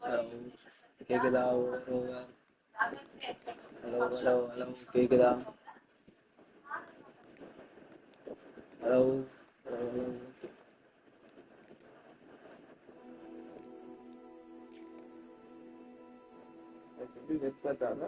Hello கேக்குதா? Hello hello hello கேக்குதா? Hello hello hello எப்படி வெட் பார்த்தாங்க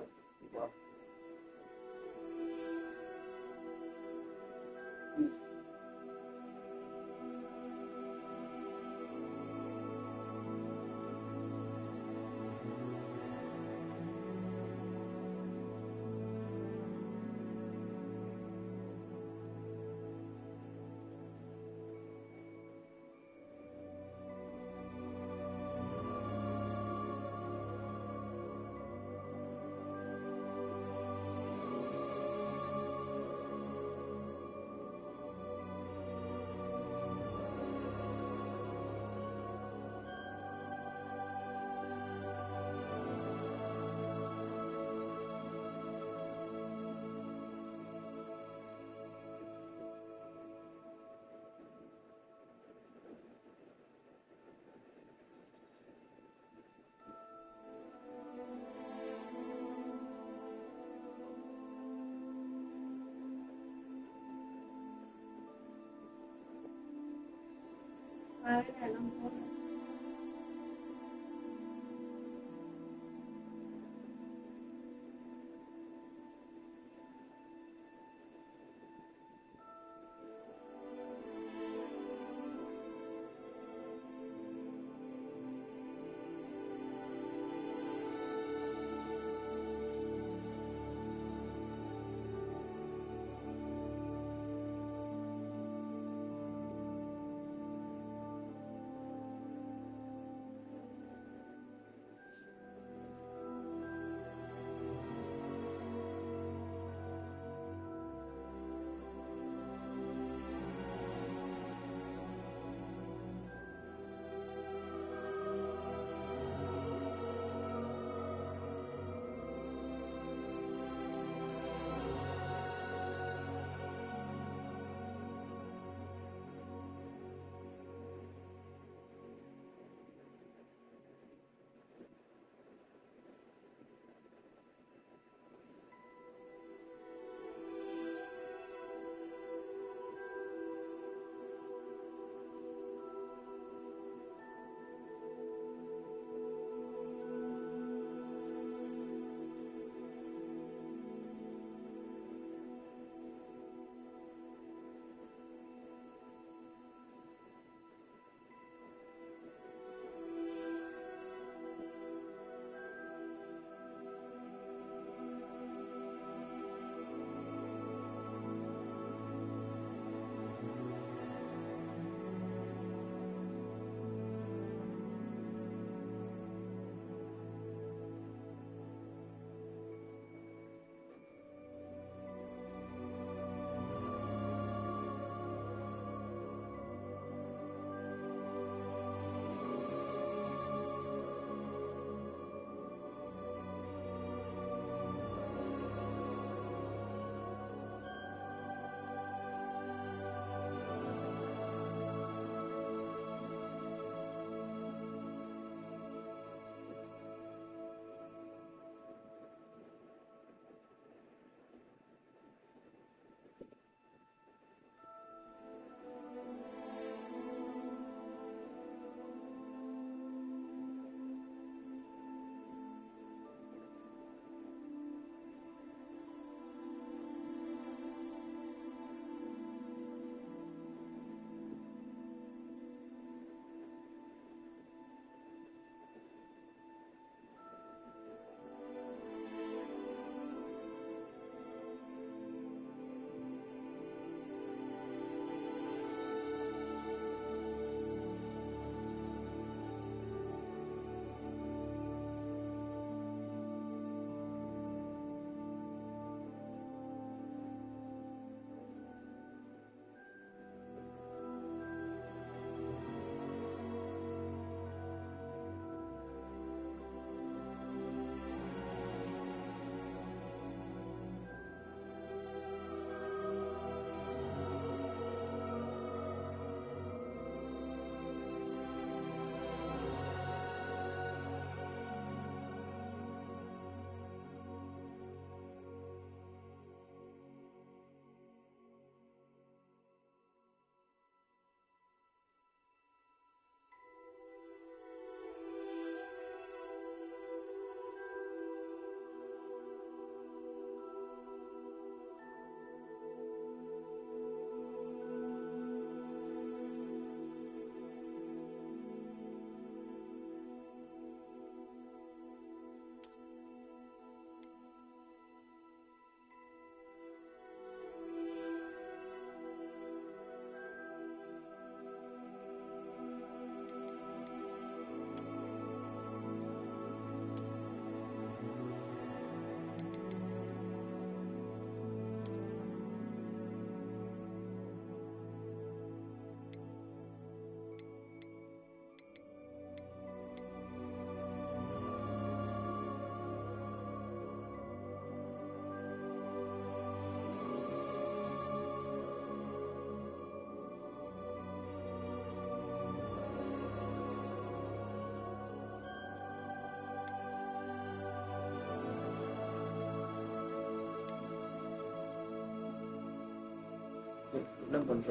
என்ன பண்ற?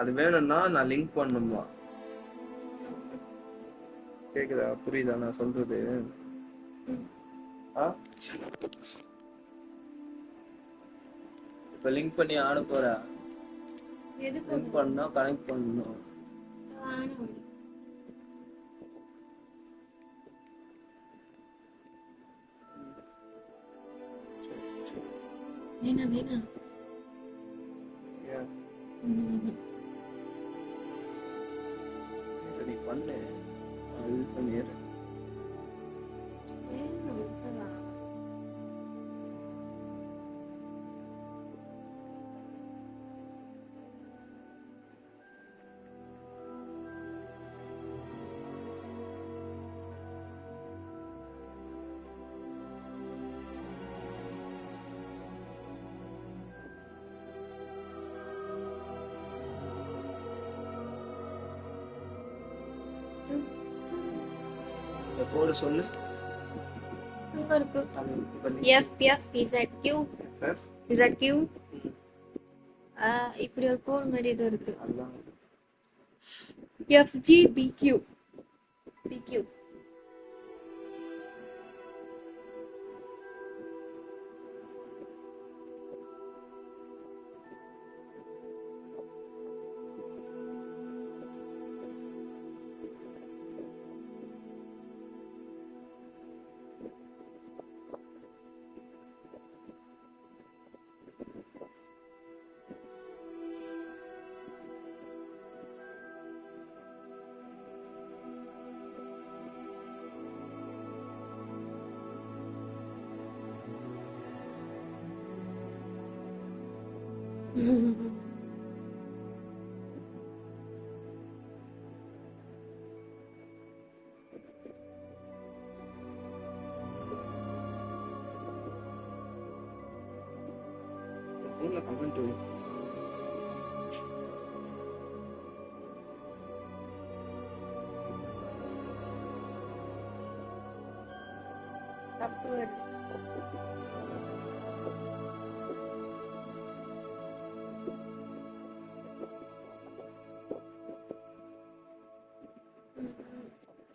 அது வேணும்னா நான் லிங்க் பண்ணணுமா? கேக்குதா? புரியுதா நான் சொல்றது? இப்ப லிங்க் பண்ணி ஆட போற. லிங்க் பண்ணா கனெக்ட் பண்ணணும். வேணா வேணா. நீ பண்ணு. அது பண்ணிடு. கோடு சொல்லு. இங்க இருக்கு. FFZQ இப்படி ஒரு கோட் மாதிரி ஏதோ இருக்கு. FGBQ BQ.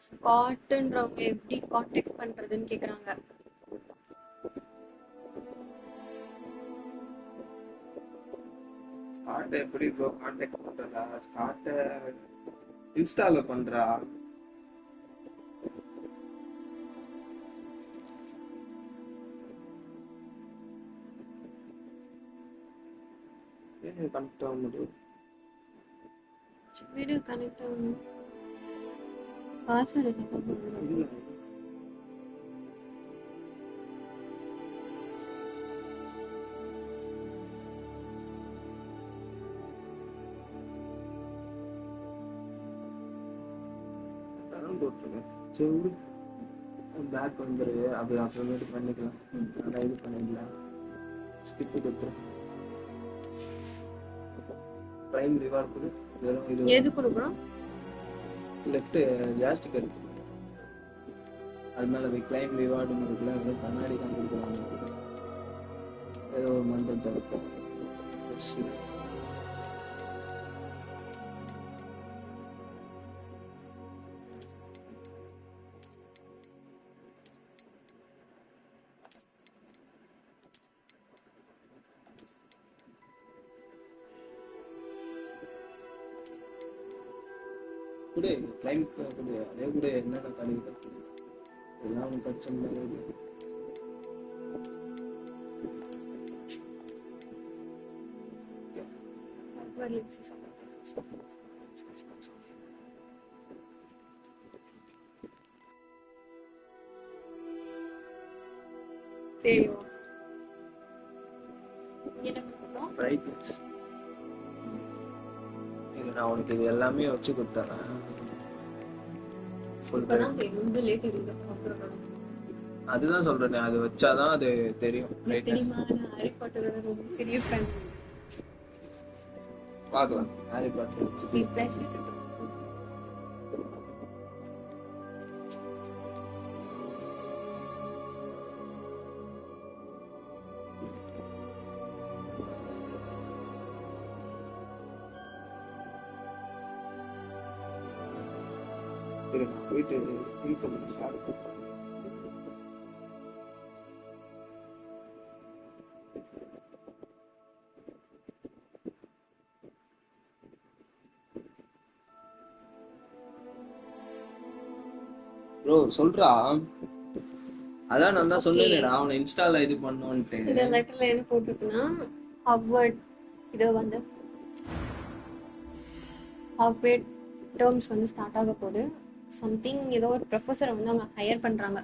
ஸ்காட்ன்றவங்க எப்படி கான்டாக்ட் பண்றதுன்னு கேக்குறாங்க. ஸ்காட் எப்படி ப்ரோ கான்டாக்ட் பண்றதா? ஸ்காட் இன்ஸ்டால பண்றா. ஏன் கனெக்ட் ஆக முடியும்? வீடியோ கனெக்ட் ஆகணும். பாஸ்வேர்ட் என்ன பண்ணுங்க? சரி பேக் வந்துரு. அது அப்புறமேட்டு பண்ணிக்கலாம். நான் இது பண்ணிக்கலாம். ஸ்கிப் கொடுத்துரு. பிரைம் ரிவார்ட் கொடு. எது கொடுக்குறோம்? லெஃப்ட் ஜாஸ்டிக் இருக்கு. அது மேல போய் கிளைம் ரிவார்டுன்னு இருக்குல்ல. அது கண்ணாடி தான் கொடுக்குறாங்க. ஏதோ ஒரு மந்திரத்தை இருக்கும். கூட கிளைம் கூட அதே கூட என்னென்ன கிடைக்குது எல்லாம் பிரச்சனை இல்லை. பிரைட்னஸ் இது நான் உனக்கு இது எல்லாமே வச்சு கொடுத்துறேன். அதுதான் சொல்றேன். அது வச்சாதான் அது தெரியும். பார்க்கலாம். ஹாரி பாட்டர் வச்சு நான் போயிட்டு Pcgames ஸ்டார்ட் பண்ணுறேன். ப்ரோ சொல்றா. அதான் நான் தான் சொன்னேன்டா அவனை இன்ஸ்டால இது பண்ணோன்ட்டு. இந்த லெட்டர்ல என்ன போட்டுருக்குன்னா ஹாக்வர்ட் இது வந்து ஹாக்வர்ட் டேர்ம்ஸ் வந்து ஸ்டார்ட் ஆக போகுது. சம்திங் ஏதோ ஒரு ப்ரொஃபஸரை வந்து அவங்க ஹையர் பண்றாங்க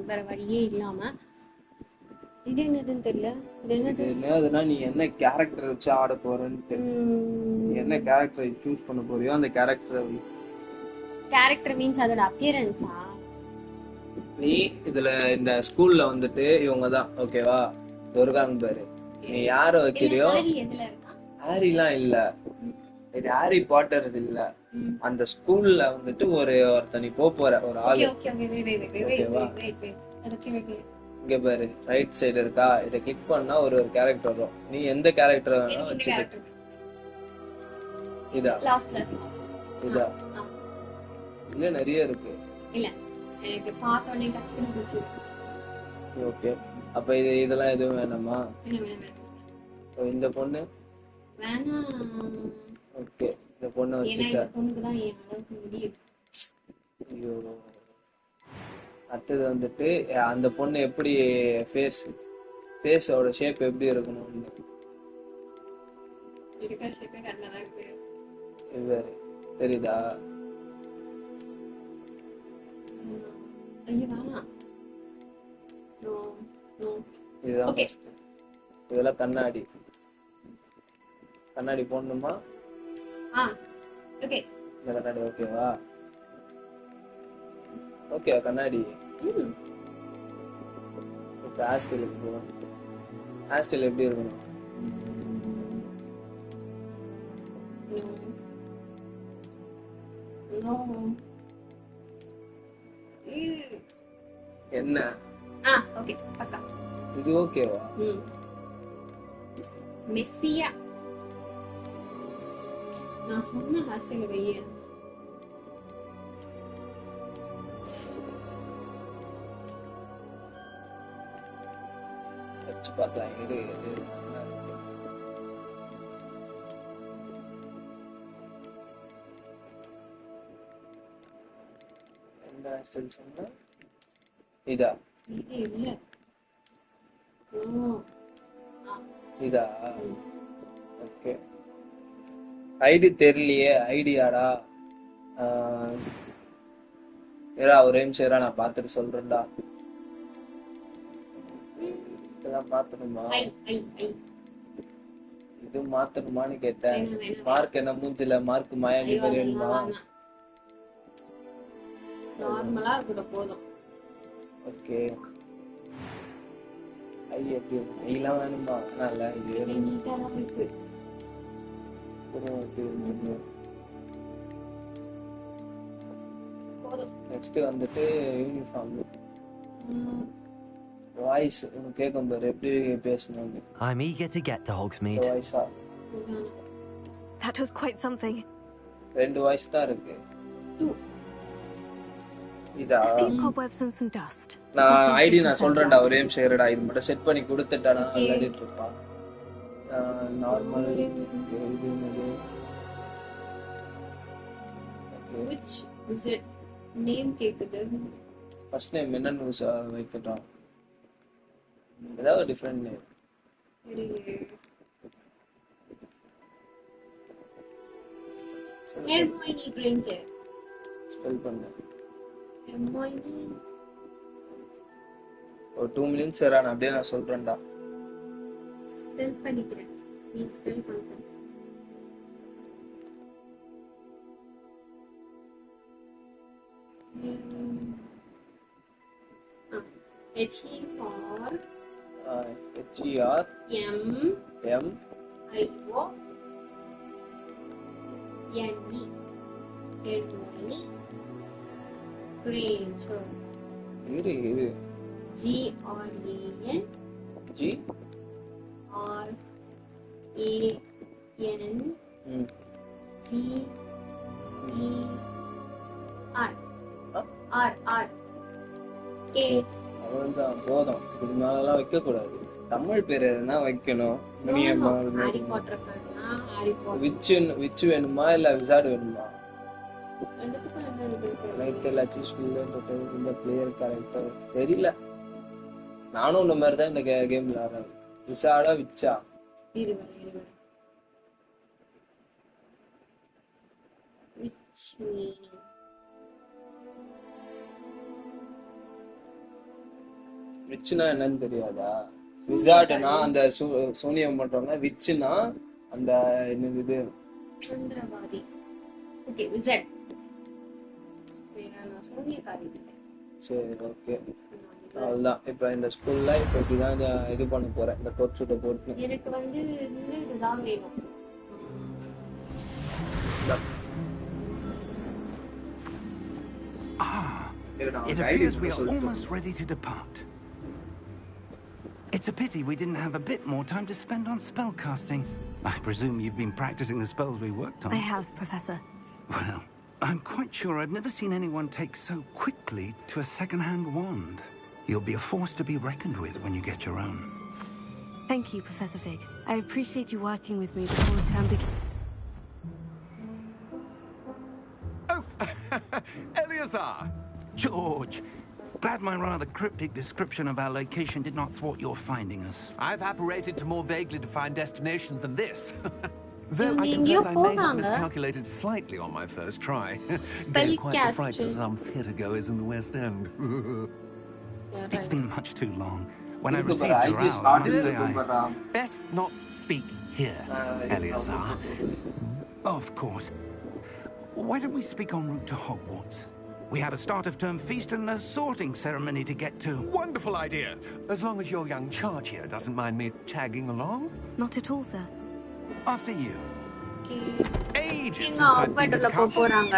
வேற வழியே இல்லாம. இது என்னதுன்னு தெரியல. இது என்னது? என்னதுன்னா நீ என்ன கேரக்டர் வச்சு ஆட போறேன்ட்டு, என்ன கேரக்டரை சூஸ் பண்ண போறியோ அந்த கேரக்டரை கேரக்டர் மீன்ஸ் அதோட அப்பியரன்ஸா? நீ இதுல இந்த ஸ்கூல்ல வந்துட்டு இவங்க தான் ஓகேவா இருக்காங்க பாரு. நீ யார வைக்கிறியோ ஹாரிலாம் இல்ல, இது ஹாரி பாட்டர் இல்ல. அந்த ஸ்கூல்ல வந்துட்டு ஒருத்தனி போற ஒரு ஆளு ஓகேவா. இங்க பாரு ரைட் சைடு இருக்கா, இத கிளிக் பண்ணா ஒரு கேரக்டர் வரும். நீ எந்த கேரக்டர் வேணா வச்சுக்க. இதா இதா இல்ல நிறைய இருக்கு. இல்ல எனக்கு பார்த்தோனே டக்குனு பிடிச்சு. ஓகே அப்ப இதெல்லாம் எதுவும் வேணாமா? இந்த பொண்ணு வேணாம். ஓகே இந்த பொண்ணை வச்சுட்டா. பொண்ணுக்கு தான் என் அளவுக்கு முடியும். ஐயோ அடுத்தது வந்துட்டு அந்த பொண்ணு எப்படி ஃபேஸோட ஷேப் எப்படி இருக்கணும்னு இருக்கிற ஷேப்பே கரெக்டா தான் இருக்கு. தெரியுதா? ஐயோ வேணாம். No no. இதுதான் ஃபர்ஸ்ட். இதெல்லாம் கண்ணாடி போடணுமா? ஓகே இந்த கண்ணாடி ஓகேவா? ஓகே கண்ணாடி. இப்போ ஹேர்ஸ்டைலுக்கு போகணும். ஹேர்ஸ்டைல் எப்படி இருக்கணும்? என்ன ஓகே பக்கா. இது ஓகேவா? மெஸ்ஸியா நான் சொன்ன ஹேர்ஸ்டைல் வையே. வச்சு பார்த்தா எது எந்த ஹேர்ஸ்டைல் சொன்னா? இதா இது இல்ல. இதா ஓகே. ஐடி தெரியலையே. ஐடியாடா ஏரா ஒரே நிமிஷம் நான் பார்த்துட்டு சொல்றேன்டா. இதெல்லாம் மாத்தணுமா? இது மாத்தணுமான்னு கேட்டேன். மார்க் என்ன மூஞ்சில மார்க் மாயாண்டி மாதிரி வேணுமா? நார்மலா இருக்கட்டும் போதும். ஓகே ஐ எப்படி ஐலாம் வேணுமா? நல்லா இது நீட்டா தான் இருக்கு. நெக்ஸ்ட் வந்துட்டு யூனிஃபார்ம் வாய்ஸ் கேட்கும் பாரு எப்படி பேசணும். I'm eager to get to Hogsmeade. வாய்ஸா That was quite something. ரெண்டு வாய்ஸ் தான் இருக்கு. இதா A few cobwebs and some dust. நான் ஐடி நான் சொல்றேன்டா ஒரே நிமிஷம் இருடா. இது மட்டும் செட் பண்ணி கொடுத்துட்டானா விளையாடிட்டு இருப்பான். நார்மல் இது என்னது? Which is it? Name கேக்குது. ஃபர்ஸ்ட் நேம் என்னன்னு வைக்கட்டும். ஏதாவது different name. Hermione Granger. Spell பண்ணு. Hermione. ஒரு 2 மினிட்ஸ் ஏறா நான் அப்படியே நான் சொல்றேன்டா. ஸ்பெல் பண்ணிக்கிறேன். நீ ஸ்பெல் பண்ணு. H-E-R M-I-O-N-E Hermione Granger. இரு G-R-A-N R-A-N G-E-R R K அவ்வளவுதான் போதும். இதுக்கு மேலலாம் வைக்க கூடாது. தமிழ் பேர் எதுனா வைக்கணும். முனியம்மா ஹாரி பாட்டர் ஃபேனா ஹாரி பாட்டர் விச்சு வேணுமா இல்ல விசார்ட் வேணுமா? ரெண்டுத்துக்கும் என்ன இருக்கு? லைக் எல்லாச்சும் சொல்ல இந்த பிளேயர் கேரக்டர் தெரியல. நானும் இந்த மாதிரி தான் இந்த கேம் விளையாடுறேன். விசாடா விச்சா இருவர் which meaning விச்சுனா என்னன்னு தெரியாதா? விசார்ட்னா அந்த சூனியம் பண்றவங்க, விச்சுனா அந்த என்னது மந்திரவாதி. Okay wizard. நான் சூனியக்காரி. சரி ஓகே அவ்வளவுதான். இப்ப இந்த ஸ்கூல்ல இப்ப இப்படிதான் இது பண்ண போறேன். இந்த கோட் சூட்டை போட்டு எனக்கு வந்து இதுதான் வேணும். It appears we are almost ready to depart. It's a pity we didn't have a bit more time to spend on spellcasting. I presume you've been practicing the spells we worked on. I have, Professor. Well, I'm quite sure I've never seen anyone take so quickly to a second-hand wand. You'll be a force to be reckoned with when you get your own. Thank you, Professor Fig. I appreciate you working with me before the term begins. Oh, Eleazar! George, glad my rather cryptic description of our location did not thwart your finding us. I've apparated to more vaguely defined destinations than this. Though I You confess I may have போறாங்க. miscalculated slightly on my first try. Spell Gave quite the fright to cast. some theatregoers in the West End. It's been much too long. When I Super, received I your just hour, started I say super, Best not speak here, Eleazar. Of course. Why don't we speak en route to Hogwarts? We have a start-of-term feast and a sorting ceremony to get to. Wonderful idea. As long as your young charge here doesn't mind me tagging along. Not at all, sir. After you. Ages நீங்க since I've been to ஆப்பேட்டர்ல the போக castle. போறாங்க.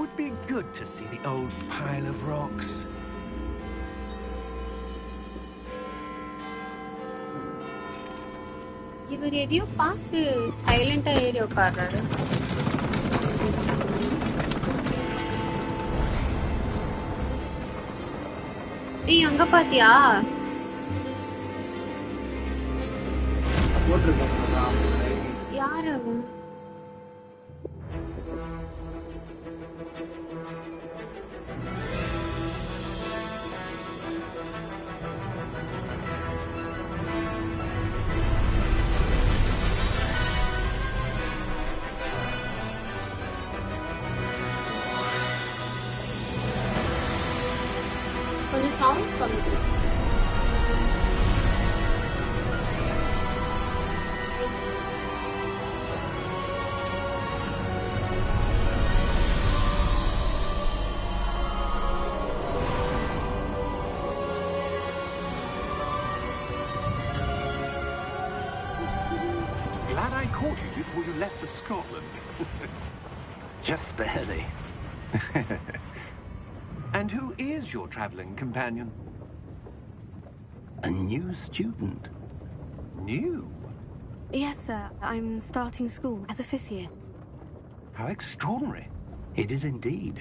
Would be good to see the old pile of rocks. இவர் எதையோ பார்த்து சைலண்டா ஏறி உட்கார்றாரு. ஏய் அங்க பாத்தியா? யார் அவன்? கொஞ்சம் சவுண்ட் கம்மி. Glad I caught you before you left for Scotland. Just barely. And who is your travelling companion? A new student. New? Yes, sir. I'm starting school as a 5th year. How extraordinary. It is indeed.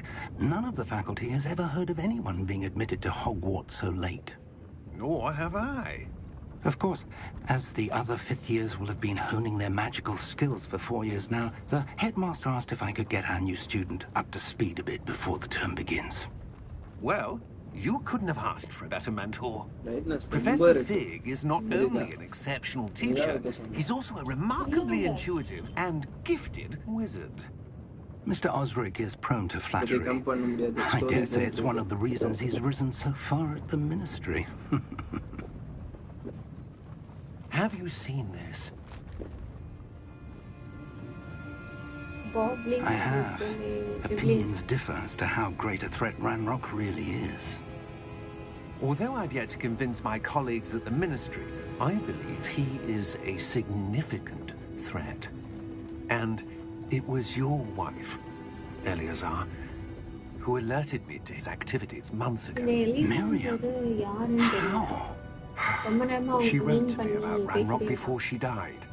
None of the faculty has ever heard of anyone being admitted to Hogwarts so late. Nor have I. Of course, as the other 5th years will have been honing their magical skills for 4 years now, the headmaster asked if I could get our new student up to speed a bit before the term begins. Well, you couldn't have asked for a better mentor. Brightness Professor ரொம்ப இருக்கு. Fig is not only an exceptional teacher, he's also a remarkably intuitive and gifted wizard. Mr. Osric is prone to flattery. come பண்ண முடியாது. I dare say it's one of the reasons he's risen so far at the ministry. Have you seen this? Goblin. I have. Opinions differ as to how great a threat Ranrock really is. Although I've yet to convince my colleagues at the ministry, I believe he is a significant threat. And it was your wife, Eleazar, who alerted me to his activities months இந்த ago. எலிசன்றது யாருன்னு தெரியல. How? ரொம்ப நேரமா She அவங்க wrote mean to me பண்ணி about Ranrock பேசிட்டே before she died,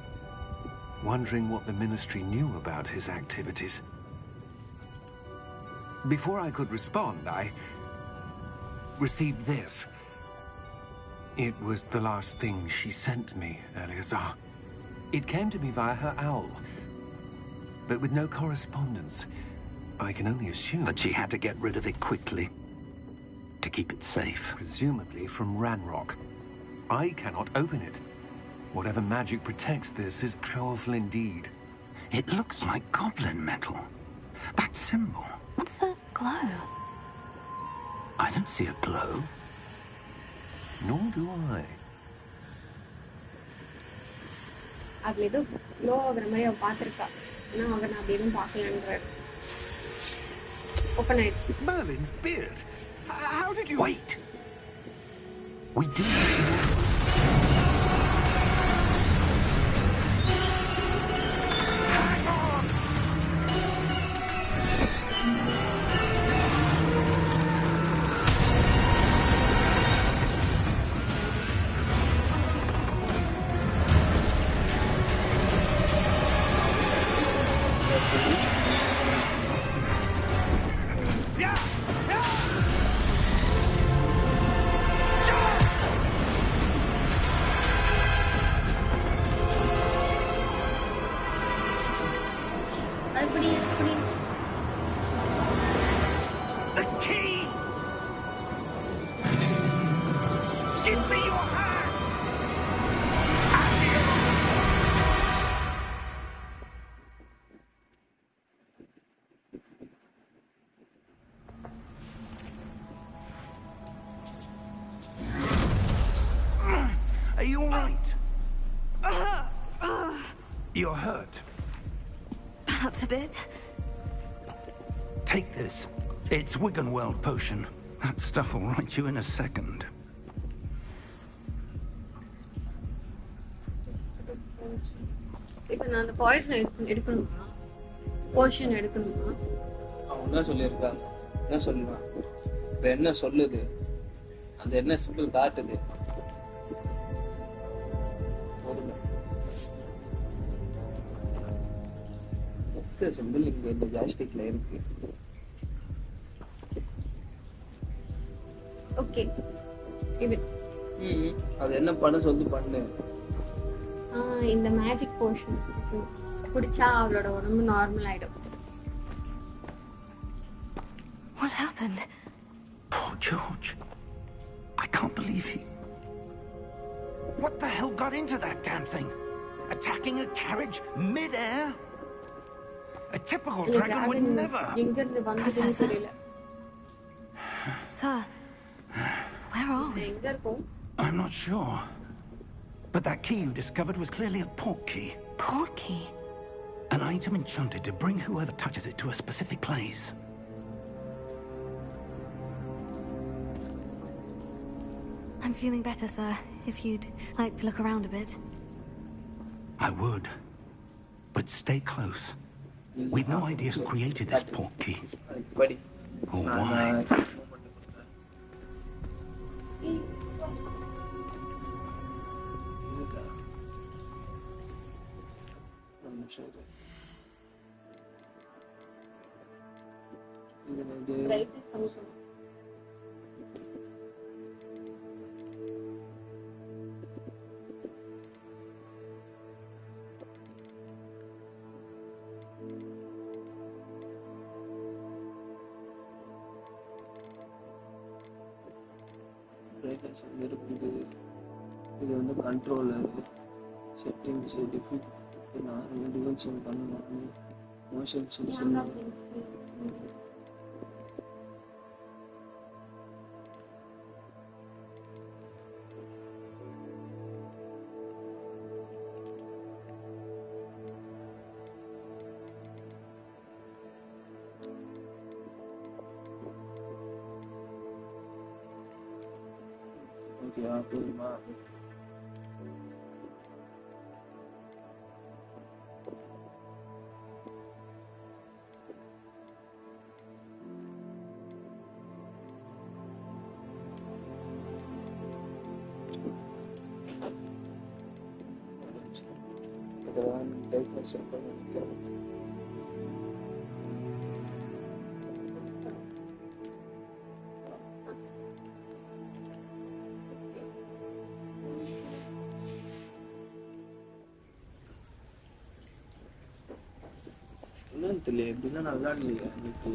wondering what the ministry knew about his activities. Before I could respond, I received this. It was the last thing she sent me, Eleazar. It came to me via her owl, but with no correspondence. I can only assume That she had to get rid of it quickly to keep it safe. presumably from Ranrock. I cannot open it. Whatever magic protects this is powerful indeed. It looks like goblin metal. That symbol. What's the glow? I don't see a glow. Nor do I. அதுல ஏதோ glow ஆகுற மாதிரி அவ பார்த்திருக்கா. ஆனா அவன் அப்படி எதுவும் பார்க்கலன்றாரு. Open ஆயிடுச்சு. Merlin's beard! How did you... Wait! We do. Hang on! Yeah! Yeah! எப்படி The key! Give me your hand! Are you all right? You're hurt. Perhaps a bit. Take this. It's Wiggenweld potion. That stuff will right you in a second. இப்ப நான் அந்த poison எடுக்கணுமா? போஷன் எடுக்கணுமா? அவன் என்ன சொல்லியிருக்காங்க? என்ன சொல்லுவான்? இப்ப என்ன சொல்லுது? அந்த என்ன சிம்பிள் காட்டுது? பொறுமை. எத்தனை சிம்பிள் இங்க இந்த ஜாஸ்டிக்ல இருக்கு? ஓகே. இது அது என்ன பண்ண சொல்லி பண்ணு. இந்த மேஜிக் போஷன் குடிச்சா அவளோட உடம்பு நார்மல் ஆயிடும். What happened? Poor George. I can't believe he... What the hell got into that damn thing? Attacking a carriage mid-air? A typical இந்த dragon would டிராகன் never... எங்க இருந்து வந்ததுன்னு தெரியல. Sir, where are we? எங்க இருக்கோம்? I'm not sure. But that key you discovered was clearly a port key. Port key? An item enchanted to bring whoever touches it to a specific place. I'm feeling better, sir. If you'd like to look around a bit. I would. But stay close. We've no idea who created this port key. படி. Or why. Brightness பண்ணி சொல்லு. Brightness இருக்குது. இது வந்து controller settings defeat நான் டிவென்ஷன் பண்ணணும் motion sensor okay போதுமா இதெல்லாம் டைப்னஸ் பண்ணிக்கிறேன் தெரியல எப்படின்னா நல்லா இல்லையா இன்னைக்கு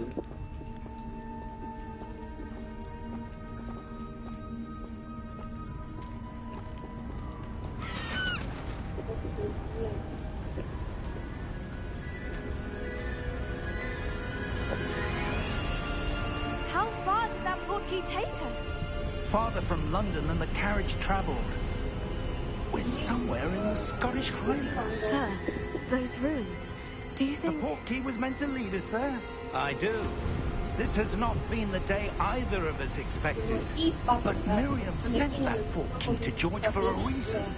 How far did that portkey take us? Farther from London than the carriage travelled. We're somewhere in the Scottish Highlands. Sir, those ruins. Do you The think... portkey was meant to lead us there? I do. This has not been the day either of us expected. But Miriam sent that portkey to George for a reason.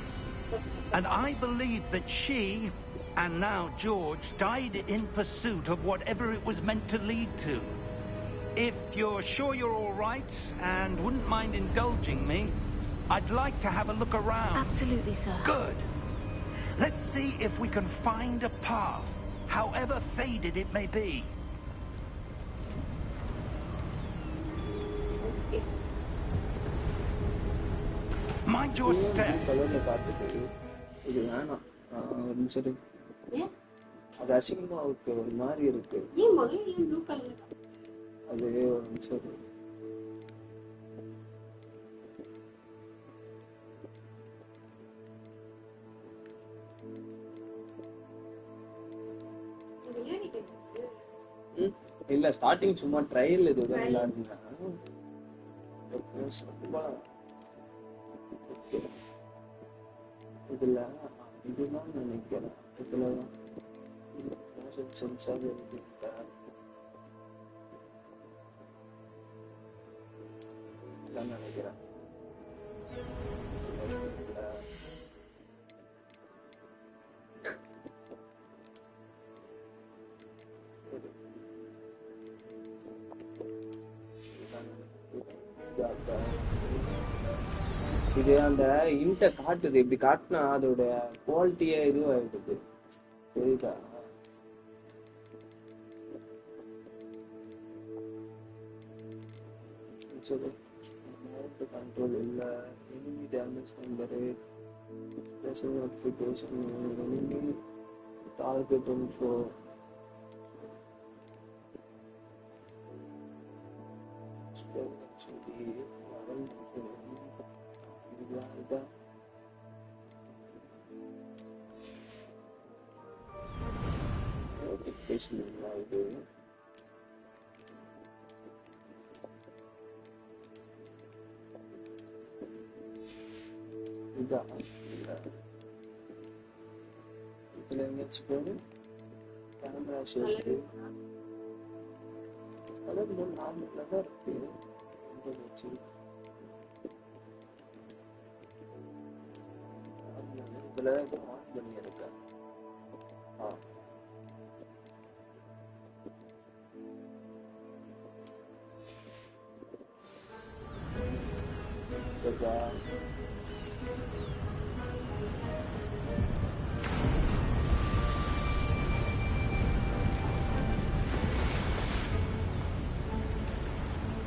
And I believe that she, and now George, died in pursuit of whatever it was meant to lead to. If you're sure you're all right and wouldn't mind indulging me, I'd like to have a look around. Absolutely, sir. Good. Let's see if we can find a path, however faded it may be. Mind your step. கலர்ல பார்த்துட்டு இது வேணாம் ஒரு நிமிஷம் ஏன் அது அசிங்கமா இருக்கு ஒரு மாதிரி இருக்கு ஏன் முதல்ல ஏன் ப்ளூ கலர்ல அது ஒரு நிமிஷம் இல்ல ஸ்டார்டிங் சும்மா ட்ரையல் இதுதான் விளையாடுனேன் இதுல இதுதான் நினைக்கிறேன் இதுலதான் சென்சார் நினைக்கிறேன் இது அந்த இன்ட காட்டுது இப்படி காட்டினா அதோட குவாலிட்டியே இதுவாயிடுது தெரியுதா கண்ட்ரோல் இல்ல enemy damage number special notification enemy target info notification இது இதான் இதுல எங்கேயாச்சும் போடு கேமரா ஷேக்கு கலர் நார்மலா தான் இருக்கு இதுல ஆன் பண்ணியிருக்கேன்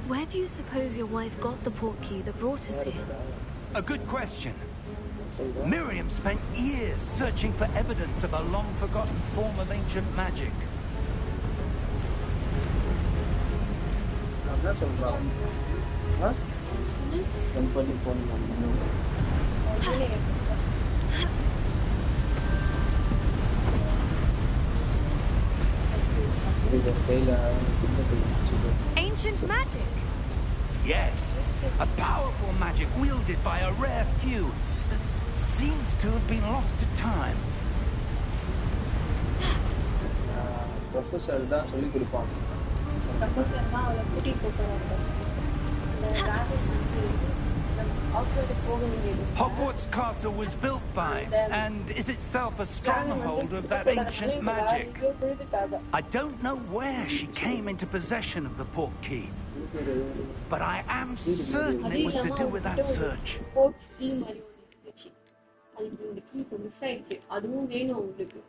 Where do you suppose your wife got the portkey that brought us here? A good question. Miriam spent years searching for evidence of a long-forgotten form of ancient magic. என்ன சொல்றான் company phone Ancient magic? Yes, a powerful magic wielded by a rare few that seems to have been lost to time. Professor தான் சொல்லி கொடுப்பாங்க professor தான் அவளை கூட்டிட்டு போறாங்க அந்த டிராகன் வந்து அவுட்சைடு போக வேண்டியது Hogwarts Castle was built by, and is itself a stronghold of that ancient magic. I don't know where she came into possession of the portkey, but I am certain it was to do with that search. Port key மாதிரி ஒன்று இருந்துச்சு அதுக்கு இந்த key miss ஆயிடுச்சு அதுவும் வேணும் உங்களுக்கு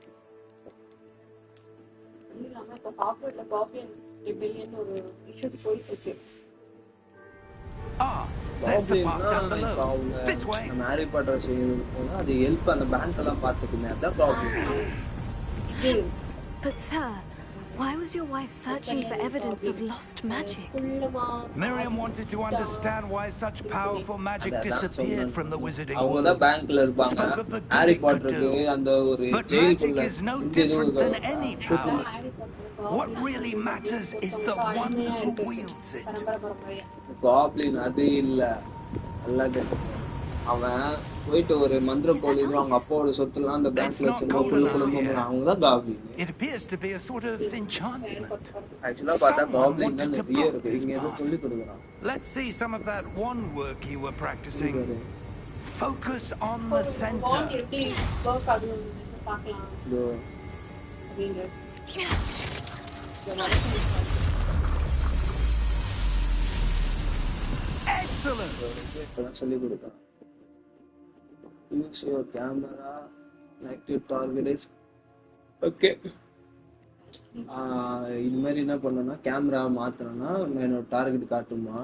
அதுவும் இல்லாம இப்போ ஹாக்வர்ட்ல காப்பியன் ரிபெல்லியன் ஒரு இஷ்யூஸ் போயிட்டு இருக்கு Ah, there's the path down below. This way. நம்ம ஹாரி பாட்டர் செய்யணும் போனா அது ஹெல்ப் அந்த பேங்க் எல்லாம் பார்த்துக்குமே அதான் ப்ராப்ளம் இது But sir, Why was your wife searching for evidence of lost magic? Miriam wanted to understand why such powerful magic disappeared from the wizarding அவங்க world. தான் பேங்க்ல இருப்பாங்க. Spoke of the good Harry it could பாட்டருக்கு do. அந்த ஒரு But ஜெயிலுக்குள்ள magic is no different than any power. What really matters is the one who wields it. Goblin அது இல்ல. நல்லா கேட்டு. அவன் போயிட்டு ஒரு மந்திர கோலி அவங்க அப்பாவோட சொத்துலாம் அந்த பேங்க்ல வச்சிருக்காங்க. அவங்க தான் goblin. It appears to be a sort of enchantment. ஆக்சுவலா பார்த்தா Someone காப்ளின் wanted தான் to நிறைய block இருக்கு. this இங்க ஏதோ path. சொல்லி கொடுக்குறான். Let's see some of that one work you were practicing. Focus on the center. இதோ Excellent. இப்பதான் சொல்லி கொடுத்தான். Use your camera, active target is okay. இது மாதிரி என்ன பண்ணணும்னா கேமரா மாத்தணும்னா என்னோட டார்கெட் காட்டுமா.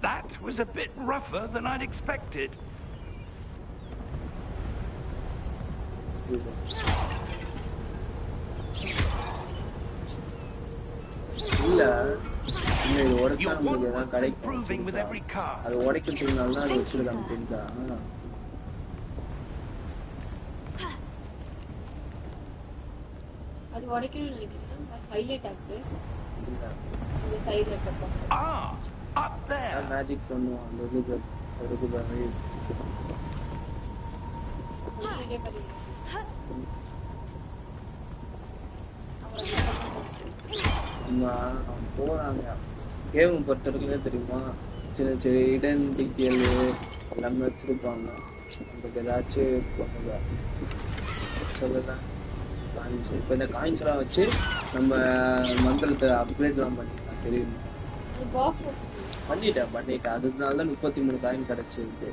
That was a bit rougher than I'd expected. இல்ல இது உடைச்சா Your நமக்கு one எதாவது work's கிடைக்கும். improving with every cast. அது உடைக்கிறதுனால தான் அது வச்சிருக்காங்க தெரியுதா. அது உடைக்கணும்னு நினைக்கிறேன். ஹைலைட் ஆகுது இந்த சைடுல இருக்கப்போ. Up there. மேஜிக் பண்ணுவோம் அந்த இதுக்கு அதுக்கு பாரு. இதே பாரு. போறாங்க கேம் பொறுத்தவரைக்குமே தெரியுமா சின்ன சின்ன இடன் டீட்டெயில் எல்லாமே வச்சிருப்பாங்க. நமக்கு ஏதாச்சும் சொல்லலாம் காயின்ஸ். இப்போ இந்த காயின்ஸ் எல்லாம் வச்சு நம்ம மந்திரத்தை அப்கிரேட்லாம் பண்ணிக்கலாம் தெரியுமா. பண்ணிட்டேன் அதனால தான் 33 காயின் கிடைச்சிருக்கு.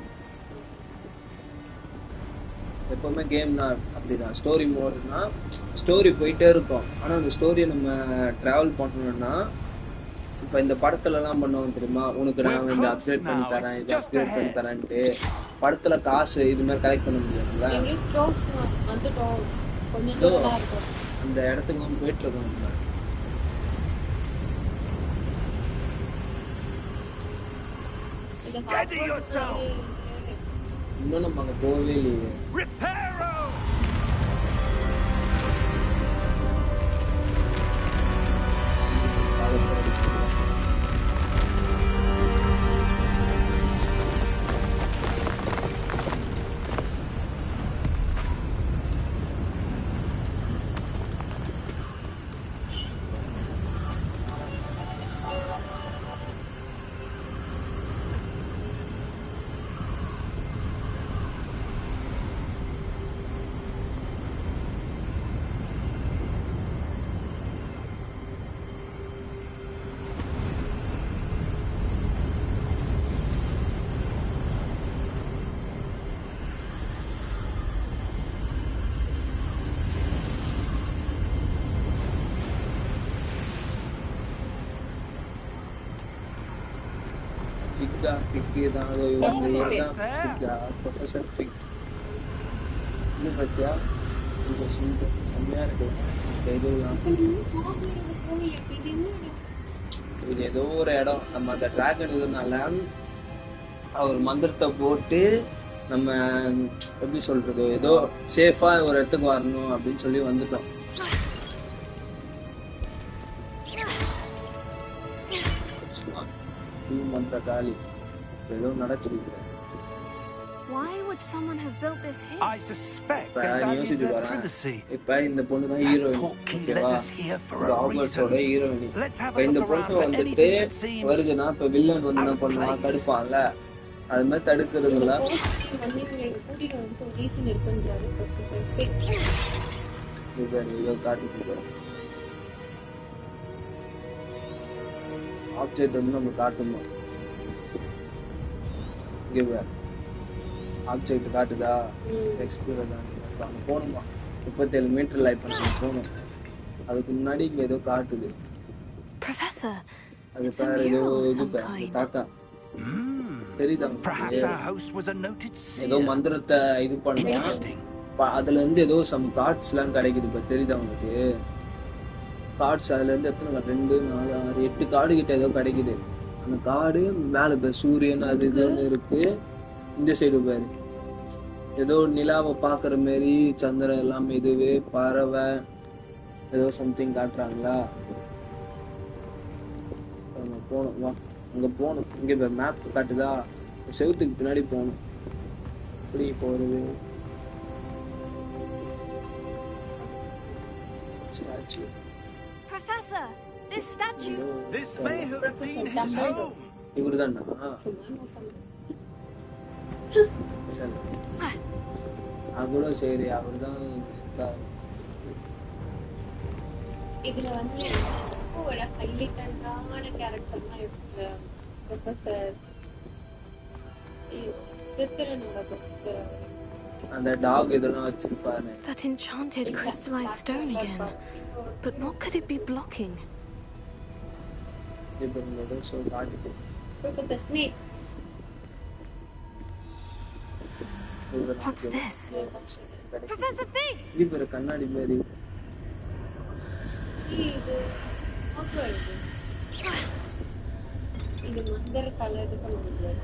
எப்பவுமே கேம்னா அப்படிதான். ஸ்டோரி மோட்னா ஸ்டோரி போயிட்டே இருக்கும். ஆனா அந்த ஸ்டோரியை நம்ம டிராவல் பண்ணணும்னா இப்ப இந்த படத்துல எல்லாம் பண்ணுவோம் தெரியுமா, உனக்கு நான் இந்த அப்டேட் பண்ணி தரேன் இதை அப்டேட் பண்ணி தரேன்ட்டு படத்துல காசு இது மாதிரி கலெக்ட் பண்ண முடியாதுல்ல. அந்த இடத்துக்கு நம்ம போயிட்டு இருக்கோம். நம்ம இன்னும் நம்ம அங்க போகவே இல்லையே. ப்ரொஃபசர் ஃபிக் இது பத்தியா இது செம்மையா இருக்கு. இது ஏதோ ஒரு இடம் நம்ம அந்த டிராகன் இதனால அவர் மந்திரத்தை போட்டு நம்ம எப்படி சொல்றது ஏதோ சேஃபா ஒரு இடத்துக்கு வரணும் அப்படின்னு சொல்லி வந்துட்டோம். மந்திர காலி ஏதோ நடக்குது. Why would someone have built this here? I suspect they valued their privacy. இப்ப இந்த பொண்ணு தான் ஹீரோயின். ஹாக்வர்ட்ஸோட ஹீரோயின். இப்ப இந்த பொண்ணு வந்துட்டு வருதுன்னா இப்ப வில்லன் வந்து என்ன பண்ணுவான் தடுப்பான்ல, அது மாதிரி தடுக்கிறதுல ஆப்ஜெக்ட் வந்து நம்ம காட்டணும். ஆப்ஜெக்ட் காட்டுதா எக்ஸ்ப்ளோர் அங்க போகணுமா 37 மீட்டர்ல இப்ப நம்ம போகணும். அதுக்கு முன்னாடி இங்க ஏதோ காட்டுது. Professor, அது பேர் ஏதோ இது தாத்தா தெரியுதா Perhaps our host was a noted ஏதோ seer. மந்திரத்தை இது பண்ணா Interesting. அதுல இருந்து ஏதோ சம் கார்ட்ஸ் எல்லாம் கிடைக்குது இப்ப தெரியுதா உங்களுக்கு கார்ட்ஸ் அதுல இருந்து எத்தனை 2 4 6 8 கார்டு கிட்ட ஏதோ கிடைக்குது அந்த கார்டு மேல இப்ப சூரியன் அது இது ஒண்ணு இருக்கு இந்த சைடு பாரு ஏதோ நிலாவை பாக்குற மாதிரி சந்திரன் எல்லாம் இதுவே பறவை ஏதோ சம்திங் காட்டுறாங்களா அங்க போகணும் வா அங்க போகணும் இங்க இப்ப மேப் காட்டுதா செவுத்துக்கு பின்னாடி போகணும் எப்படி போறது Professor, this statue. This may have been his home. இவருதானா கூட சரி அவர்தான் இருக்காரு இதுல வந்து ஒரு ஹைலைட்டான கேரக்டர்னா ப்ரொஃபசர் சித்திரனோட ப்ரொஃபசர் அந்த டாக் இதெல்லாம் வச்சிருப்பாரு That enchanted crystallized stone again. But what could it be blocking? இவங்களோட சோ காட்டுது professor snake What's this? Professor Fig! இவரு கண்ணாடி மாதிரி இது இது மந்திர கலர் பண்ண முடியாது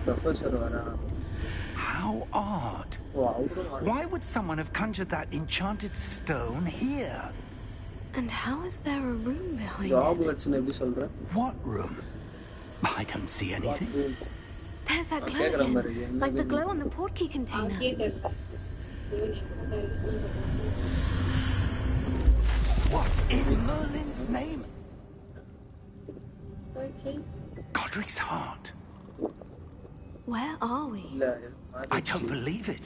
ப்ரொஃபசர் வரா How odd. ஓ அவரும் Why would someone have conjured that enchanted stone here? And how is there a room behind டாக் it? வெட்ஸ்னு எப்படி சொல்ற What room? I don't see anything. There's that glow கேக்குற again. மாதிரி என்ன Like the glow on the portkey container. What in Merlin's name? Godric's heart. Where are we? இல்ல I don't believe it.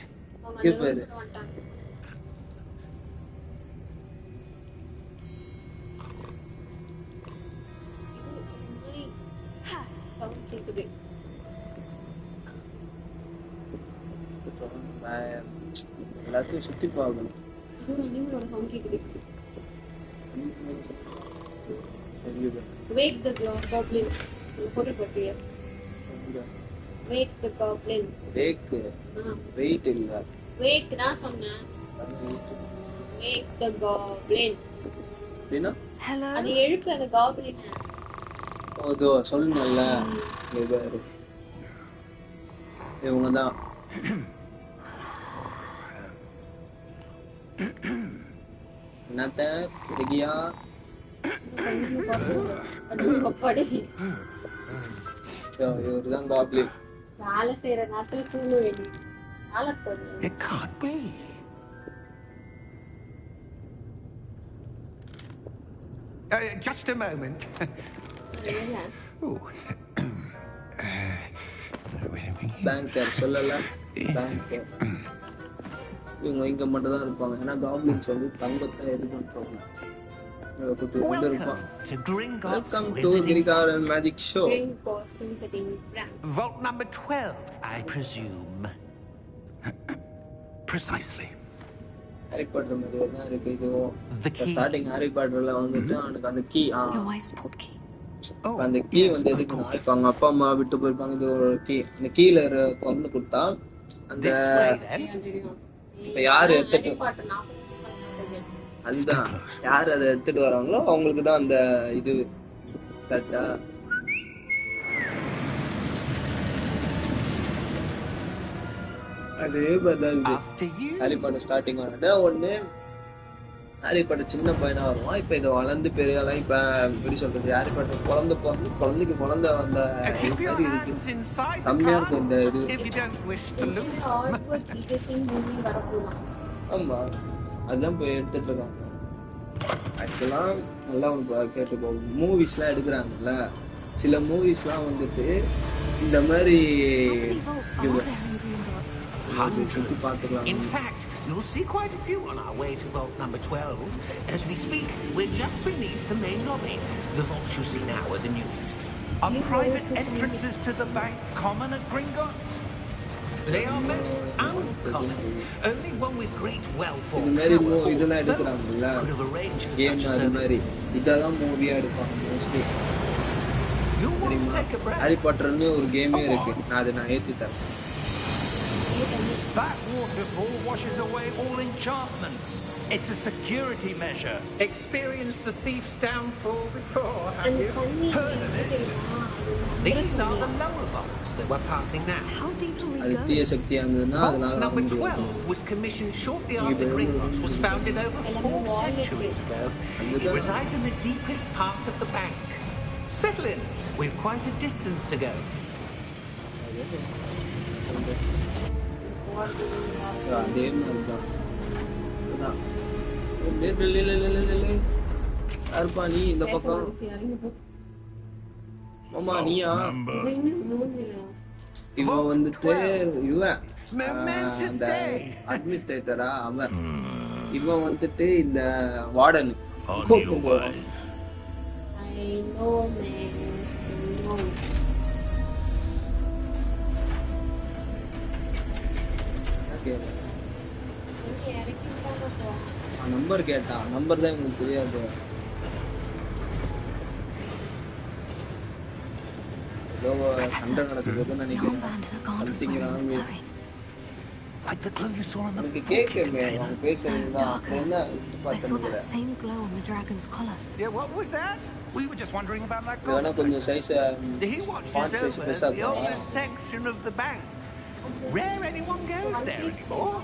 எல்லாத்தையும் சுத்தி பார்க்கணும் Wake the goblin. Wake the goblin. Wake wait இல்ல Wake தான் சொன்னேன். Wake the goblin. அப்படின்னா Hello? அது எழுப்பு அந்த goblin. அதோ சொல்லணும்ல இவரு இவங்க தான் என்னத்த இருக்கியா இவரு தான் காப்ளின் வேலை செய்யற நேரத்துல தூங்க வேண்டியது வேலை போடணும். It can't be. Just a moment. என்ன? Oh. பேங்கர் சொல்லல பேங்கர் இவங்க இங்க மட்டும் தான் இருப்பாங்க ஏன்னா காப்ளின்ஸ் வந்து தங்கத்தை எது பண்றாங்க Welcome to Gringotts welcome to Wizarding. கிரிகாரன் magic show Bring costume setting brand. Vault number 12, I presume. Precisely. Harry Potter மாதிரி தான் இருக்கு இதுவும் The key. ஸ்டார்டிங் ஹாரி பாட்டர்ல வந்துட்டு அவனுக்கு அந்த key Your wife's portkey. Oh, அந்த கீ yes, வந்து of எதுக்குன்னா course. இப்ப அவங்க அப்பா அம்மா விட்டு போயிருப்பாங்க இது ஒரு கீ இந்த கீல வந்து கொடுத்தா அந்த This way then. தெரியும். இப்ப யாரு எடுத்துட்டு ஹாரி பாட்டர் 40 அதுதான் யார் அதை எடுத்துட்டு வராங்களோ அவங்களுக்கு தான் அந்த இது கரெக்டா அதே மாதிரிதான் இது After you. Harry Potter starting வந்துட்டு ஒண்ணு ஹாரி பாட்டர் சின்ன பையனா வருவான் இப்ப இதை வளர்ந்து பெரியாலாம் இப்ப எப்படி சொல்றது ஹாரி பாட்டர் குழந்தைக்கு குழந்தை வந்த Keep your மாதிரி hands இருக்கு inside the செம்மையா car இருக்கும் இந்த இது if you don't wish to look. Hogwarts Legacy movie வரப்போதான். ஆமா அதுதான் போய் எடுத்துட்டு இருக்காங்க ஆக்சுவலா நல்லா கேட்டுக்கோ மூவிஸ்லாம் எடுக்கிறாங்கல்ல சில மூவிஸ்லாம் வந்துட்டு இந்த மாதிரி How many vaults are there in Gringotts? சுத்தி பார்த்துக்கலாம் In fact, you'll see quite a few on our way to vault number 12. As we speak, we're just beneath the main lobby. The vaults you see now are the newest. Are private entrances to the bank common at Gringotts? They are most uncommon. Only one with great wealth or இந்த மாதிரி power இதெல்லாம் or எடுக்கிறாங்கல்ல both could have arranged for game such a அது service. மாதிரி இதெல்லாம் மூவியா எடுப்பாங்க mostly You want to தெரியுமா take a breath? Harry பாட்டர்னு ஒரு கேமே இருக்கு நான் ஏத்தி தரேன் That waterfall washes away all enchantments. It's a security measure. Experienced the thief's downfall before, have அந்த you? தண்ணி Heard of எப்படி it? தெரியுமா அது These are the lower vaults that we're passing now. How deep are we அது going? தீய சக்தியா இருந்ததுன்னா Vault அதனால number வர முடியாது 12 was commissioned shortly after Gringotts was founded over 4 centuries ago. It resides in the deepest part of the bank. Settle in. We've quite a distance to go. அதே மாதிரிதான் அதான். யாருப்பா நீ இந்த பக்கம் ஆமா நீயா இவன் வந்துட்டு இவன் அந்த அட்மினிஸ்ட்ரேட்டரா அவன் இவன் வந்துட்டு இந்த வார்டன் நம்பர் கேட்டான் நம்பர் தான் எனக்கு தெரியாது ஏதோ சண்டை நடக்குதுன்னு நினைக்கிறேன் something wrong Like the glow you saw on the எனக்கு book you கேட்கவே contained. அவங்க பேசுறதுதான் அப்புறம் என்ன I saw that same glow on the dragon's collar. Yeah, what was that? We were just wondering about that வேணா goblet. கொஞ்சம் size He watches font size over பெருசா the இருக்கும் oldest section of the bank. Rare anyone goes there anymore.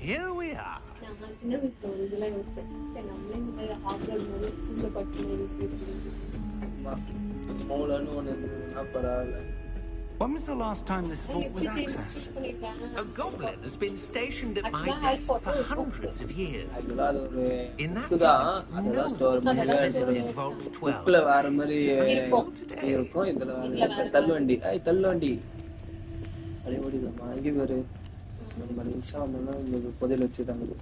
Here we are. சின்ன வயசுல ஒரு இதெல்லாம் யோசிப்பேன் சரி நம்மளே இந்த மாதிரி ஹார்வர்ட் மாதிரி ஸ்கூல்ல படிச்சு மோலன்னு ஒன்று இருந்ததுன்னா பரவாயில்ல When was the last time this vault was accessed? A goblin has been stationed at my desk for hundreds of years. ஆக்சுவலாக அது ஒரு In that புக்கு தான் time, அதெல்லாம் no ஸ்டோர் one பண்ணி has visited Vault 12. புக்கில் வேற மாதிரி இருக்கும் இதில் தள்ளுவண்டி தள்ளுவண்டி அப்படியே ஓடிதம்மா இங்கே பேரு நம்ம நிமிஷம் வந்தோம்னா உங்களுக்கு புதையல் வச்சுதாங்க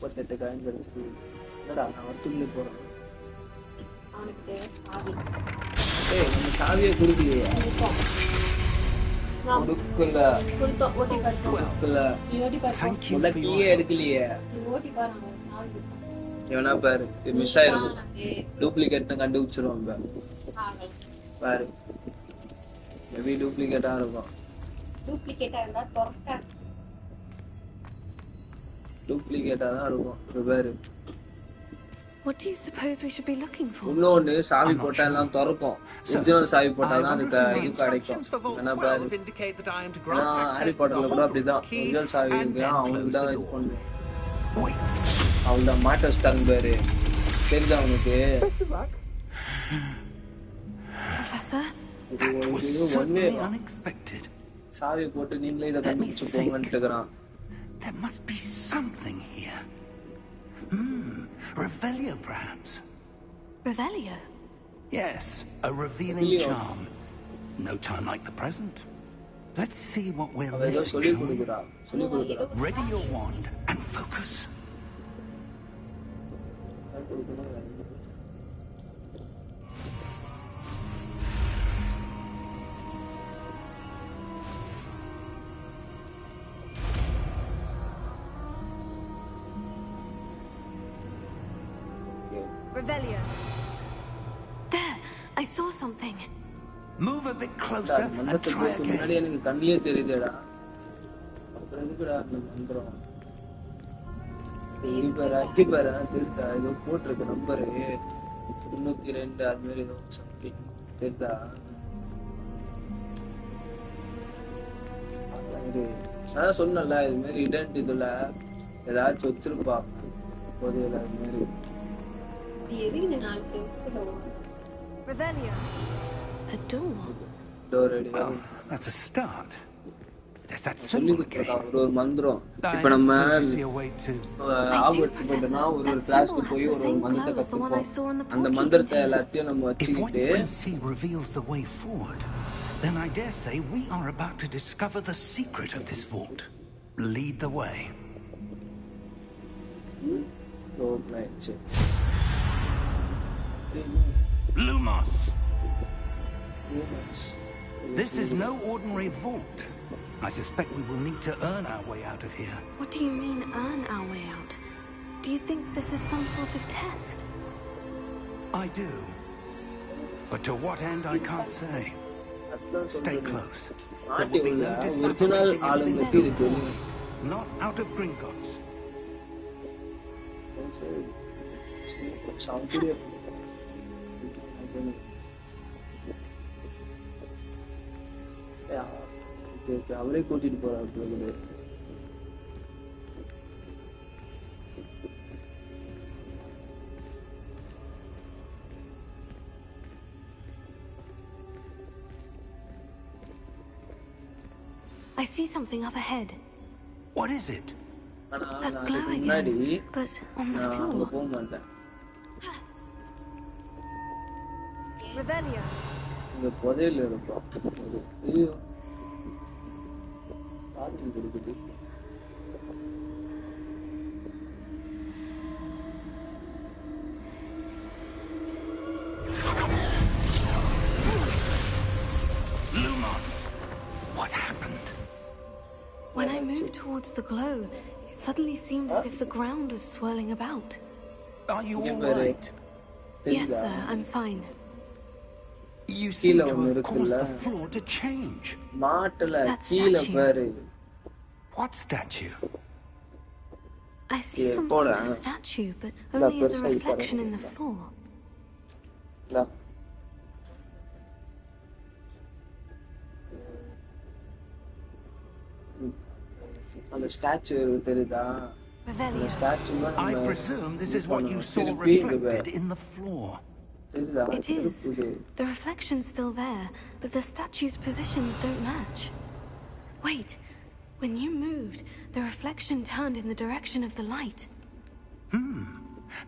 38 காயின் கிடச்சிருக்கு என்னடா நான் வரத்துக்குள்ளே போகிறேன் ஏய் நம்ம சாவியை கொடுக்கலையே கொடுக்கல முத கீயே எடுக்கலையே எவனா பாரு இது மிஸ் ஆயிருக்கும் டூப்ளிகேட்னு கண்டுபிடிச்சிருவோம் பாரு மேபி டூப்ளிகேட்டா இருக்கும் டூப்ளிகேட்டா தான் இருக்கும் இது பாரு What do you suppose we should be looking for? இன்னொன்னு சாவி போட்டா எல்லாம் திறக்கும் ஒரிஜினல் சாவி போட்டா தான் அதுக்கு இது கிடைக்கும் என்ன பாரு ஹாரி பாட்டர்ல கூட அப்படிதான் ஒரிஜினல் சாவி இருக்கு அவங்களுக்கு தான் இது பண்ணுவோம் அவங்க மாட்ட வச்சிட்டாங்க பாரு தெரியுதா அவனுக்கு Professor? ஒண்ணு Unexpected. சாவி போட்டு நீங்களே இதை கண்டுபிடிச்சு போங்கன்னு இருக்கிறான் There must be something here. Revelio, perhaps? Revelio? Yes, a revealing Revelio. charm. No time like the present. Let's see what we're அவ ஏதோ missing. சொல்லி shall we? கொடுக்குறா Ready your wand and focus. Revelio. There! I saw something. Move a bit closer and மந்திரத்துக்கு try முன்னாடி again. எனக்கு கண்ணிலே தெரியுதேடா அப்புறம் எதுக்குடா அந்த மந்திரம் பாரு தெரியுதா ஏதோ போட்டிருக்கு நம்பரு 302 அது மாதிரி ஏதோ சம்திங் தெரியுதா இது நான் சொன்னல இது மாதிரி இடன்ட் இதுல ஏதாச்சும் வச்சிருப்பா போதையில அது மாதிரி Revelio. A door. டோர் அடி Well, that's a start. There's that சொல்லி symbol again. கொடுத்துருக்கா ஒரு மந்திரம் I இப்ப நம்ம suppose you see a way to. ஆகர்ட்ஸ் போயிட்டோம்னா ஒரு கிளாஸ்க்கு போய் ஒரு மந்திரத்தை கத்துப்போம் அந்த மந்திரத்தை எல்லாத்தையும் நம்ம If what வச்சுக்கிட்டு you can see reveals the way forward, then I dare say we are about to discover the secret of this vault. Lead the way. Open ஆயிடுச்சு Lumos. This is no ordinary vault. I suspect we will need to earn our way out of here. What do you mean, earn our way out? Do you think this is some sort of test? I do. But to what end, I can't say. Stay close. There will be no original ஆளுங்களுக்கு இது separating தெரியும். not out of Gringotts. Soundarya அவரே கூட்டிட்டு போறாரு. I see something up ahead. What is it? ஆனா A நான் glow அதுக்கு முன்னாடி again, but on the நான் அங்க floor. போக மாட்டேன். Revelio. இங்க புதையல் இருக்கும். ஐயோ பாருங்க இருக்குது. Lumos! What happened? When I moved towards the glow, it suddenly seemed as if the ground was swirling about. Are you இங்க all பாரு. right? Yes, sir, I'm fine. You seem கீழ to ஒண்ணு have caused இருக்குல்ல. the floor to change. மாட்டல That கீழ statue. பாரு. What statue? I see Yeah, some sort of Paula. statue, but La only as a persona reflection in the diferente. floor. இந்தா. அந்த statue தெரியுதா? அந்த Revelio. ஸ்டாச்சுல I நம்ம presume this is what you saw திருப்பி இங்க reflected பாரு. in the floor. தெரியுதா? It is. திருப்பி. The reflection's still there, but the statue's positions don't match. Wait, when you moved, the reflection turned in the direction of the light.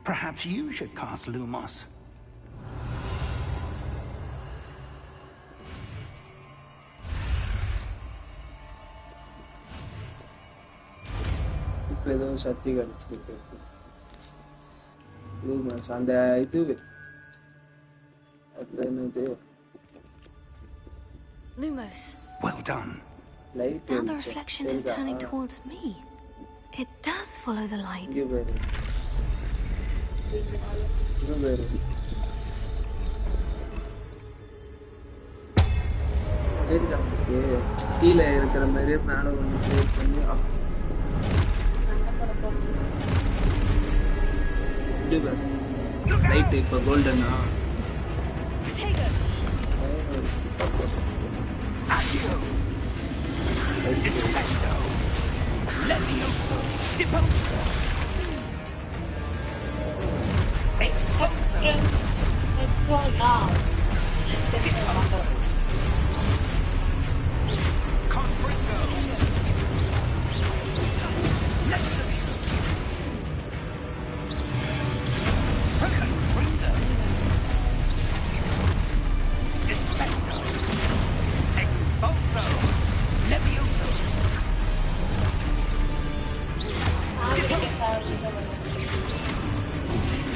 Perhaps you should cast Lumos. இப்ப ஏதோ சக்தி கிடைச்சிருக்கு. லூமஸ் அந்த இது அது என்னது Lumos. Well done. Light Now the reflection is turning towards me. It does follow the light. இங்க பாரு. இங்க பாரு. தெரியுதா உங்களுக்கு? கீழே இருக்கிற மாதிரியே மேல ஒண்ணு கிரியேட் பண்ணி லைட் இப்ப கோல்டனா Potato. Defendo. Levioso. Deposo. Exploso. Confringo. Levioso. Confringo. Defendo. Expulso. Levioso.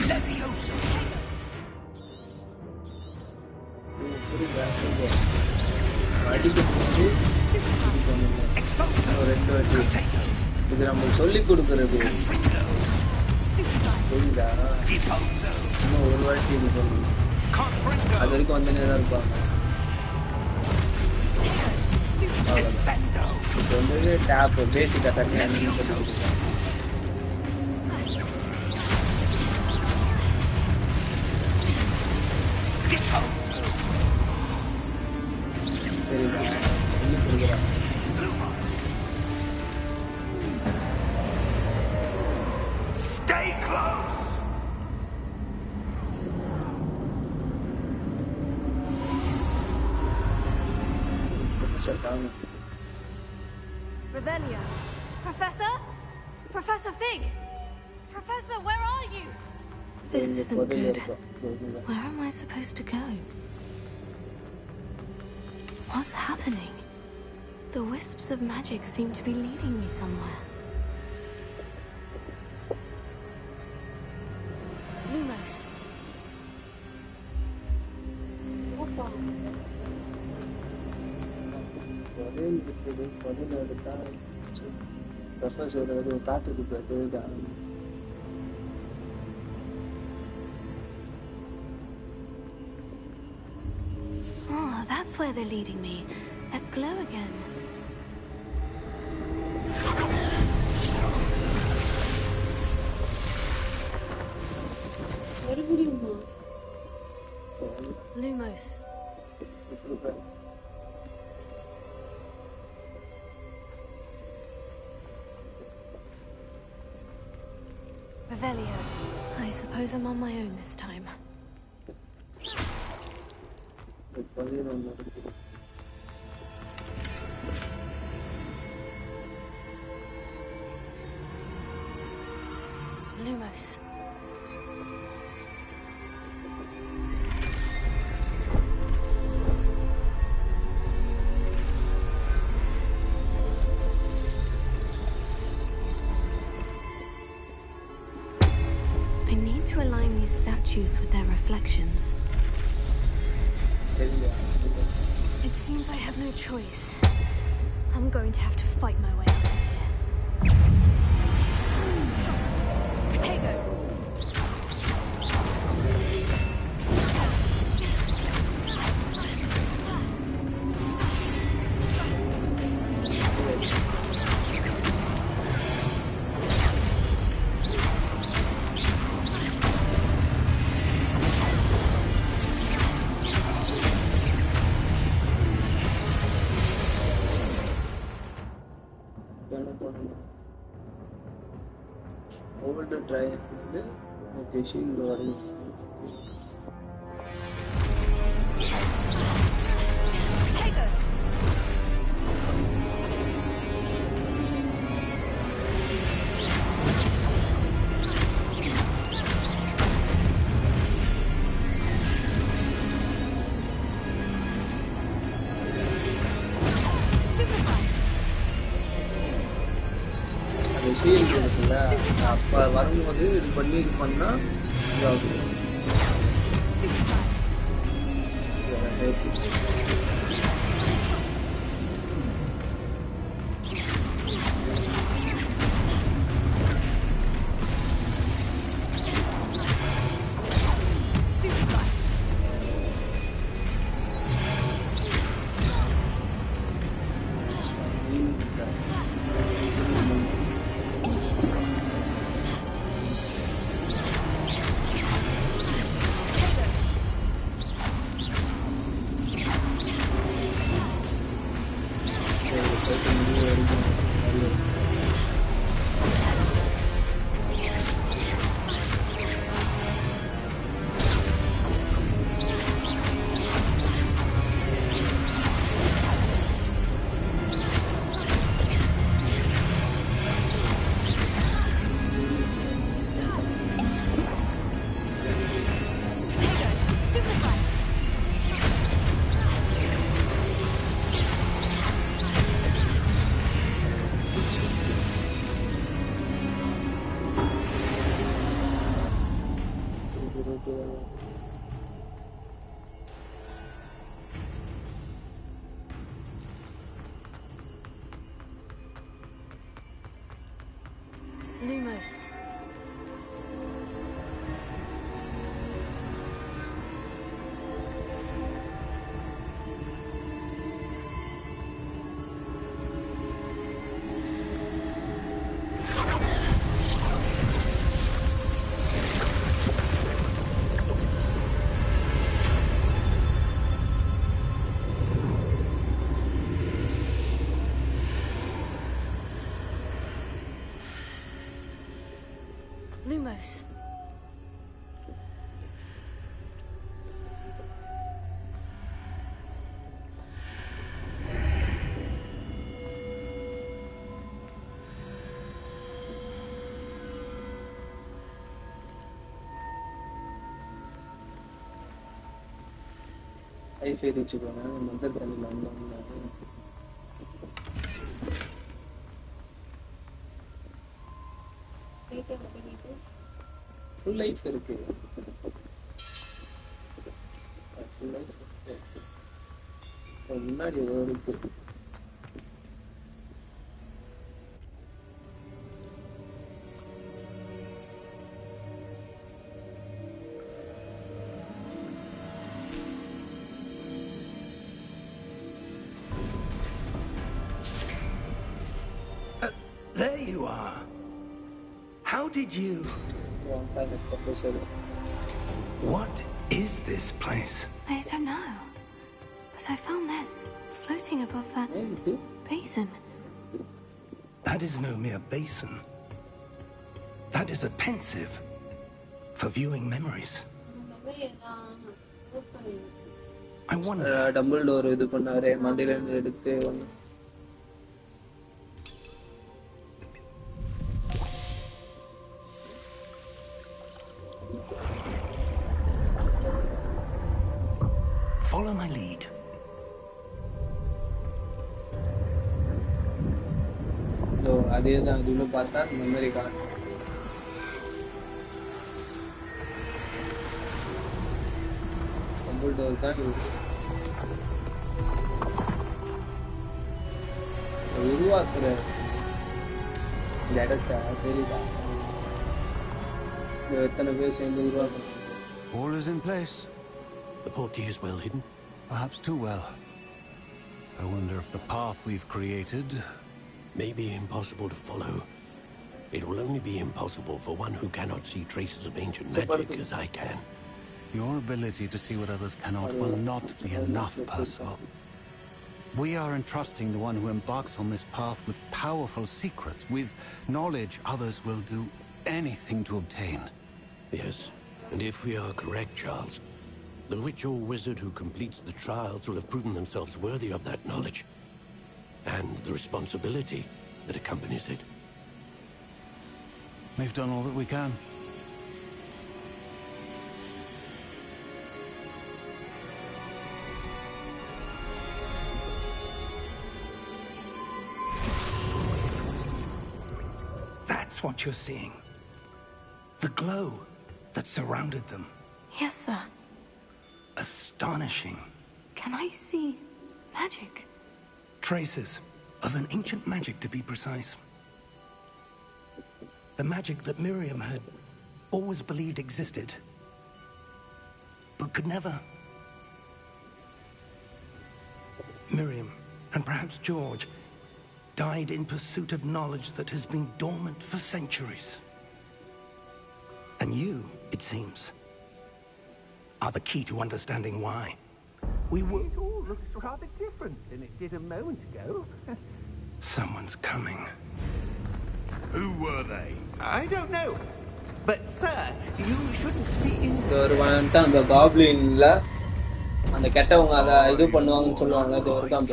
Levioso. அடிக்கும்போது Expulso. ரெண்டு வாட்டி Potato. இது நம்மளுக்கு சொல்லி கொடுக்கறது Confringo. தெரியுதா? Deposo. இன்னும் ஒரு வாட்டி இது சொல்லி Confringo. அது வரைக்கும் வந்துனே தான் இருப்பாங்க. Defendo. இது வந்து டேப் பேசிக் அட்டாக் சொல்லி கொடுக்குறாங்க. Deposo. தெரியுதா? சொல்லி கொடுக்குறாங்க. Stay close. ப்ரொஃபஸர் தாங்க. Revelio. Professor? Professor Fig? Professor, where are you? This இந்த isn't புதையல் good. இருக்கும். தெரியுதா? Where am I supposed to go? What's happening? The wisps of magic seem to be leading me somewhere. Lumos. School இருக்குது பதில் எடுத்தா professor ஏதோ காத்துக்கு போயிட்டு Oh, that's where they're leading me. That glow again. Lumos. Revelio. I suppose I'm on my own this time. Lumos. I need to align these statues with their reflections. It seems I have no choice. I'm going to have to fight my way out of here. Potato! Old try வந்து okay shield வரையும் shield இருக்குல்ல அப்போ வரும்போது இது பண்ணி இது பண்ணால் இதாகும் Lumos. Lumos. ஐஃபை வச்சுக்கோங்க மதர் தண்ணியில் வந்தோம்னா ஃபுல் லைஃப் இருக்கு ஃபுல் லைஃப் முன்னாடி ஏதோ இருக்கு There you are. How did you... What is this place? I don't know. But I found this floating above that basin. That is no mere basin. That is a pensive for viewing memories. I wonder... Dumbledore இது பண்ணாரே மண்டையில இருந்து எடுத்து வந்து Follow my lead. So அதே தான் இதுல பார்த்தா memory card Dumbledore தான் உருவாக்குற இந்த இடத்தை தெரியுதா எத்தனை பேர் சேர்ந்து உருவாக்குற All is in place. The portkey is well hidden. Perhaps too well. I wonder if the path we've created... May be impossible to follow. It will only be impossible for one who cannot see traces of ancient magic as I can. Your ability to see what others cannot will not be enough, Percival. We are entrusting the one who embarks on this path with powerful secrets, with knowledge others will do anything to obtain. Yes, and if we are correct, Charles, the witch or wizard who completes the trials will have proven themselves worthy of that knowledge, and the responsibility that accompanies it. We've done all that we can. That's what you're seeing. The glow that surrounded them. Yes, sir. Astonishing. Can I see magic? Traces of an ancient magic, to be precise. The magic that Miriam had always believed existed, but could never. Miriam, and perhaps George, died in pursuit of knowledge that has been dormant for centuries. And you, it seems, are the key to understanding why. We were... It all looks rather different than it did a moment ago. Someone's coming. Who were they? I don't know. But, sir, you shouldn't be in... ஒரு வந்துட்டான் அந்த காப்ளின்ல அந்த கெட்டவங்க அதை இது பண்ணுவாங்கன்னு சொல்லுவாங்க அது ஒரு தான்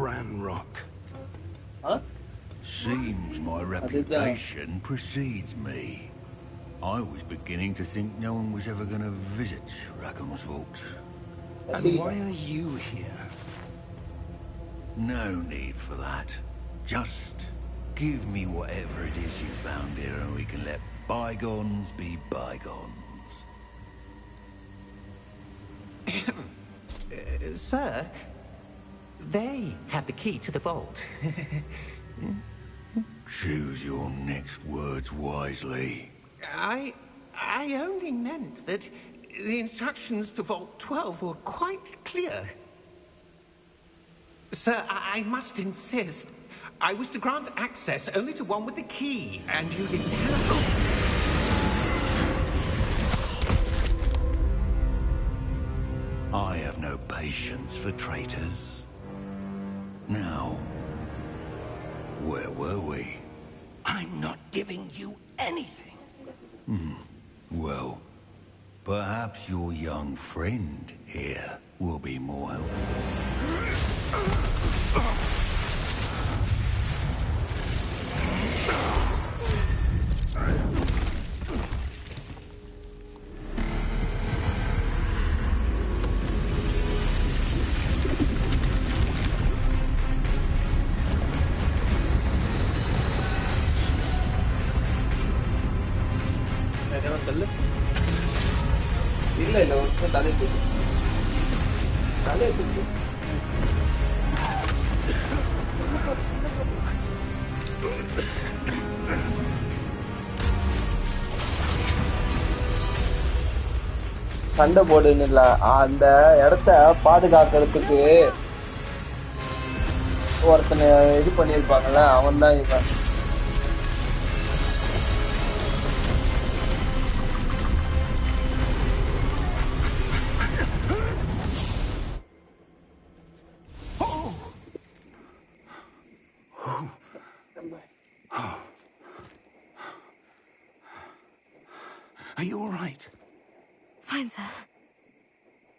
Ranrock. Seems my reputation precedes me. I was beginning to think no one was ever going to visit Rackham's vault. And why are you here? No need for that. Just give me whatever it is you found here and we can let bygones be bygones. Sir, they have the key to the vault. Choose your next words wisely. I only meant that the instructions to Vault 12 were quite clear. Sir, I must insist. I was to grant access only to one with the key, and you didn't have... I have no patience for traitors. Now, where were we? I'm not giving you anything. Well, perhaps your young friend here will be more helpful. இல்ல இல்ல ஒரு தலை தூக்கு தலையை தூக்கு சண்டை போடுன்னு இல்ல அந்த இடத்த பாதுகாக்கிறதுக்கு ஒருத்தனை இது பண்ணியிருப்பாங்கல்ல அவன் தான் இவன். Are you all right? Fine, sir.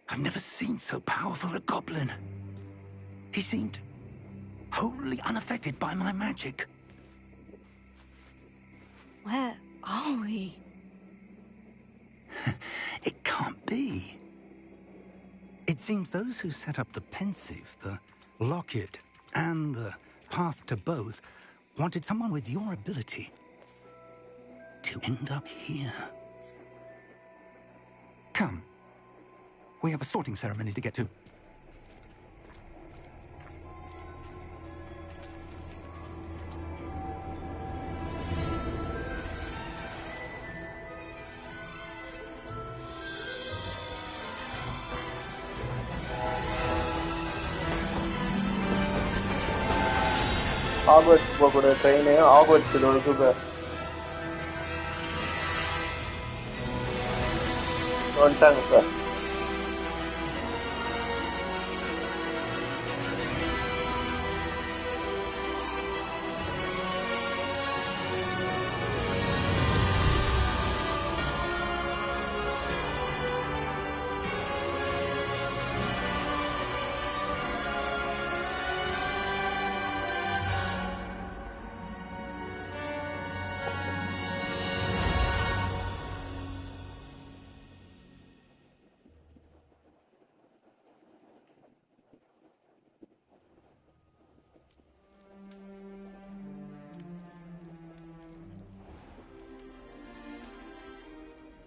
I've never seen so powerful a goblin. He seemed wholly unaffected by my magic. Where are we? It can't be. It seems those who set up the pensive, the locket, and the path to both wanted someone with your ability to end up here. Come. We have a sorting ceremony to get to. Hogwarts போகக்கூடிய train Hogwarts இருக்கு. வந்துட்டாங்க sir.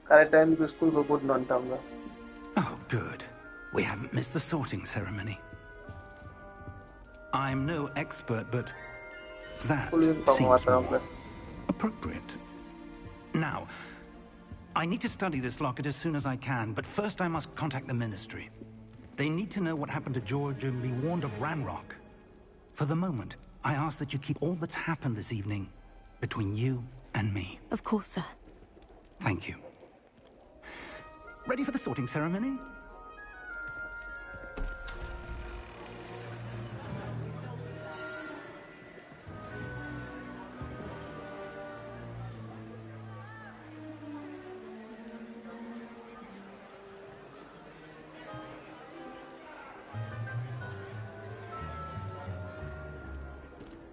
Correct டைமுக்கு ஸ்கூலுக்கு கூட்டிட்டு வந்துட்டாங்க. Oh, good. We haven't missed the sorting ceremony. I'm no expert, but that seems more appropriate. Now, I need to study this locket as soon as I can, but first I must contact the Ministry. They need to know what happened to George and be warned of Ranrock. For the moment, I ask that you keep all that's happened this evening between you and me. Of course, sir. Thank you. Ready for the sorting ceremony?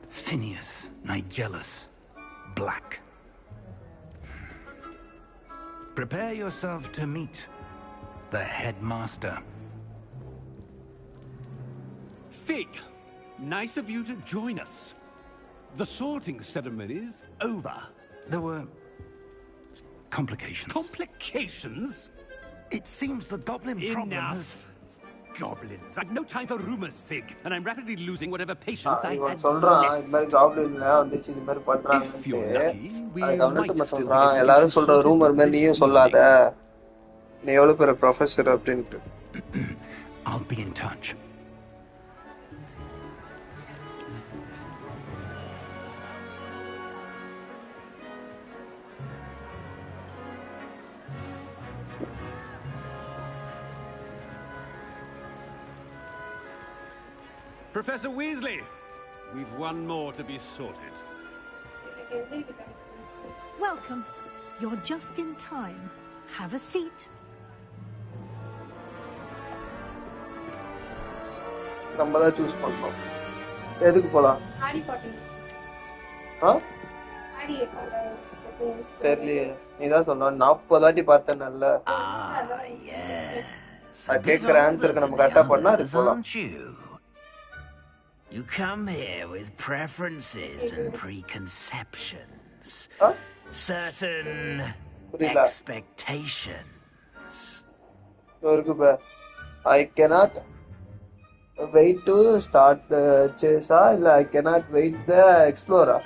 Phineas, Nigellus, Black. Prepare yourself to meet the headmaster. Fig, nice of you to join us. The sorting ceremony's over. There were complications. Complications? It seems the goblin problem has... Enough. Goblins. I've no time for rumors, Fig, and I'm rapidly losing whatever patience I இவன் had சொல்றான் left. இந்த மாதிரி காப்ளின்லாம் வந்துச்சு இந்த மாதிரி If you're பண்றாங்கன்னு. lucky, we அதுக்கு அவன்கிட்ட might நம்ம still be சொல்றான் able to எல்லாரும் get சொல்ற sorted ரூமர் மாதிரி this நீயும் evening. சொல்லாத, நீ எவ்வளவு பெரிய ப்ரொஃபஸர் அப்படின்ட்டு. I'll be in touch. Professor Weasley, we've one more to be sorted. Welcome. You're just in time. Have a seat. நம்ம தான் சூஸ் பண்ணோம். எதுக்கு போலாம்? Harry Potter. ஹாரி தெரியலையே, நீதான் சொன்ன 40 வாட்டி பார்த்தேன். நல்ல கேட்கிற ஆன்சருக்கு நம்ம கரெக்டா பண்ணா அது போலாம். You come here with preferences and preconceptions. Certain expectations. I cannot wait to start the chase. I cannot wait the explorer.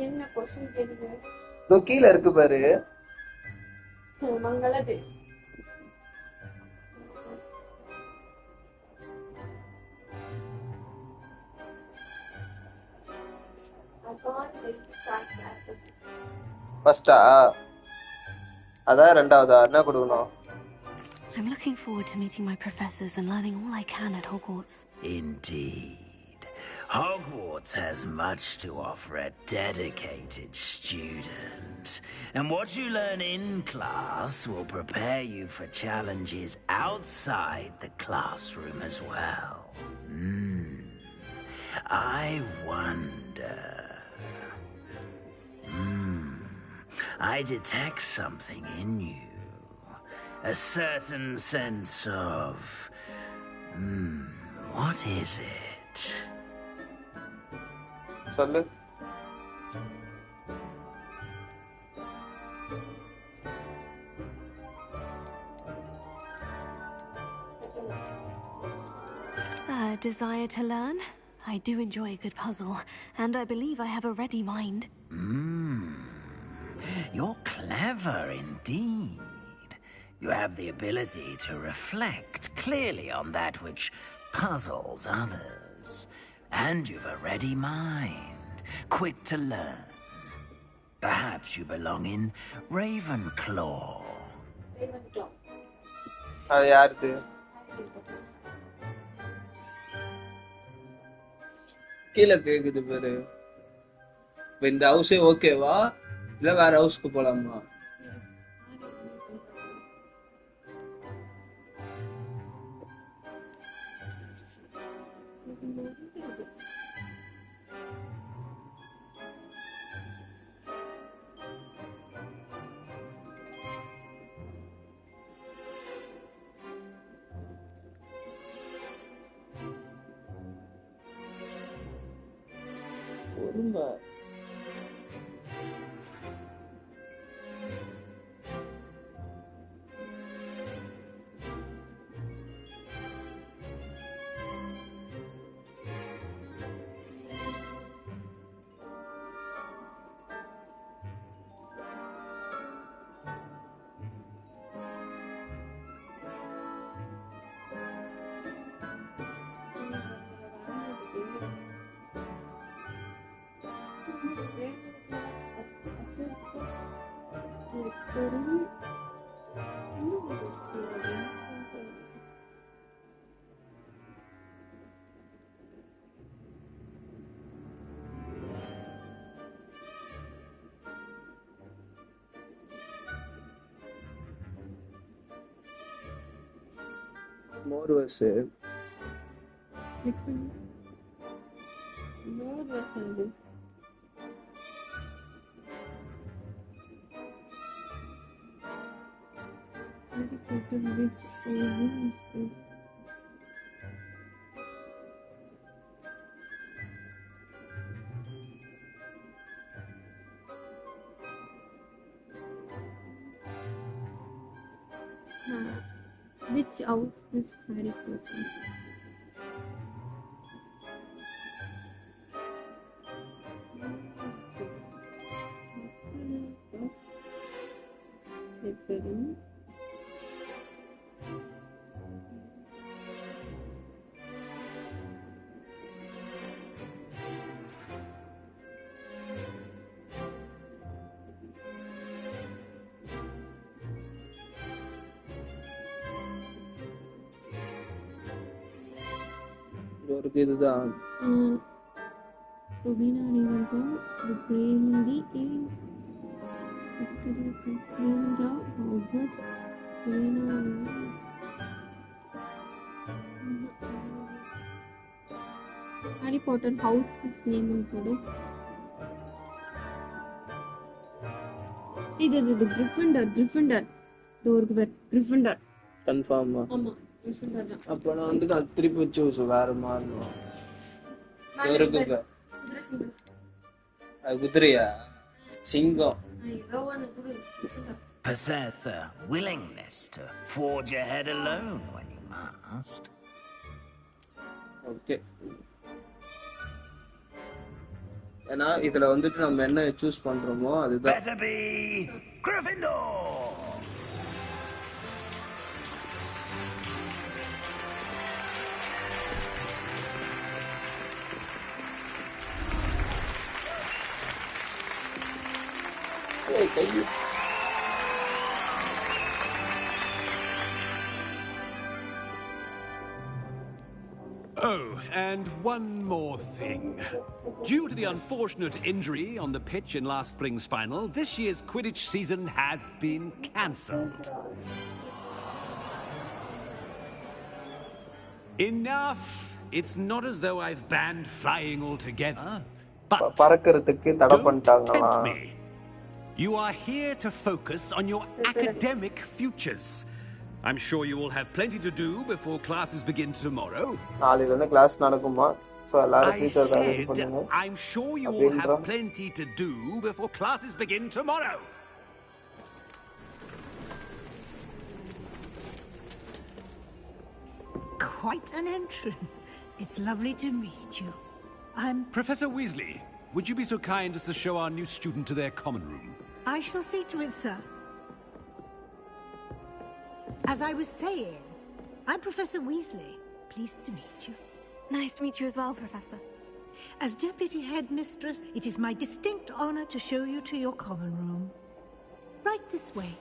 என்ன क्वेश्चन கேக்குது? தோ கீழ இருக்கு பாரு. மங்களது. ஃபர்ஸ்டா அதான் ரெண்டாவதா என்ன கொடுக்கணும்? I'm looking forward to meeting my professors and learning all I can at Hogwarts. Indeed. Hogwarts has much to offer a dedicated student. And what you learn in class will prepare you for challenges outside the classroom as well. I wonder... I detect something in you. A certain sense of... what is it? சொல்லு. A desire to learn? I do enjoy a good puzzle, and I believe I have a ready mind. You're clever indeed. You have the ability to reflect clearly on that which puzzles others. And you've a ready mind, quick to learn. Perhaps you belong in Ravenclaw. அது யாருது? கீழே கேக்குது பாரு. இந்த ஹவுஸே ஓகேவா இல்ல வேற ஹவுஸ்க்கு போலாமா? பொறுமை. More was it? More was it? Which house is Harry Potter? இதுதான் Rubina Ravenclaw, the Grey Lady in Ravenclaw, Hogwarts, Harry Potter house is name included. இது Gryffindor டோருக்கு பேர் Gryffindor. கன்ஃபார்மா? ஆமா Gryffindor தான். அப்ப நான் வந்து நான் திருப்பி சூஸ் வேற மாறணும். டோருக்கு பேர் குதிரையா சிங்கம்? Possess a willingness to forge ahead alone when you must. Okay. ஏன்னா இதுல வந்துட்டு நம்ம என்ன சூஸ் பண்றோமோ அதுதான். Better be Gryffindor. ஏய் கை Oh, and one more thing. Due to the unfortunate injury on the pitch in last spring's final, this year's Quidditch season has been cancelled. Enough! It's not as though I've banned flying altogether, but பறக்கிறதுக்கு தடை don't பண்ணிட்டாங்களா? tempt me. You are here to focus on your academic futures. I'm sure you will have plenty to do before classes begin tomorrow. நாளைல இருந்து class நடக்குமா? So எல்லாரும் I future ready said, பண்ணுங்க. I'm sure you will have plenty to do before classes begin tomorrow. Quite an entrance. It's lovely to meet you. I'm... Professor Weasley, would you be so kind as to show our new student to their common room? I shall see to it, sir. As I was saying, I'm Professor Weasley. Pleased to meet you. Nice to meet you as well, Professor. As Deputy Headmistress, it is my distinct honor to show you to your common room. Right this way.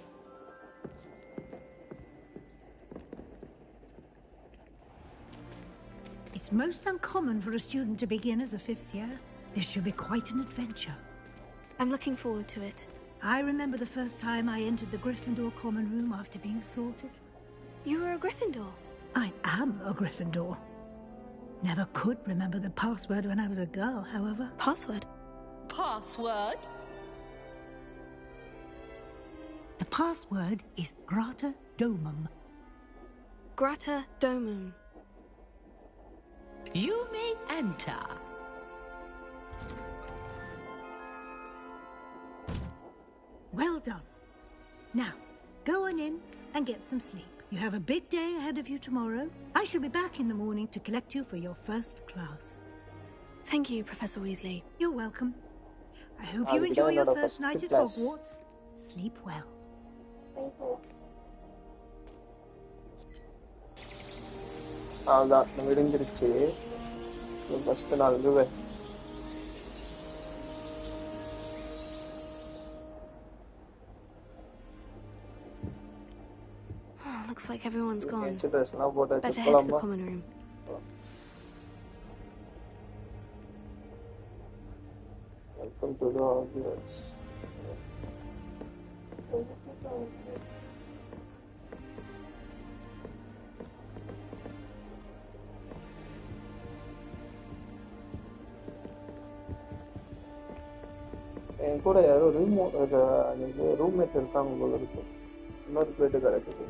It's most uncommon for a student to begin as a fifth year. This should be quite an adventure. I'm looking forward to it. I remember the first time I entered the Gryffindor common room after being sorted. You were a Gryffindor? I am a Gryffindor. Never could remember the password when I was a girl, however. Password? Password? The password is Grata Domum. Grata Domum. You may enter. Well done. Now, go on in and get some sleep. You have a big day ahead of you tomorrow. I shall be back in the morning to collect you for your first class. Thank you, Professor Weasley. You're welcome. I hope you enjoy your first night at Hogwarts. Sleep well. அதான் விடிஞ்சிருச்சு. First நாள் இதுவே Looks like everyone's gone. ட்ரெஸ்லாம் போட்டு Better head to the common room. Welcome to the Hogwarts. என் கூட யாரோ roommate இருக்காங்க போல இருக்கு. இன்னொரு பேட்டு கிடக்குது.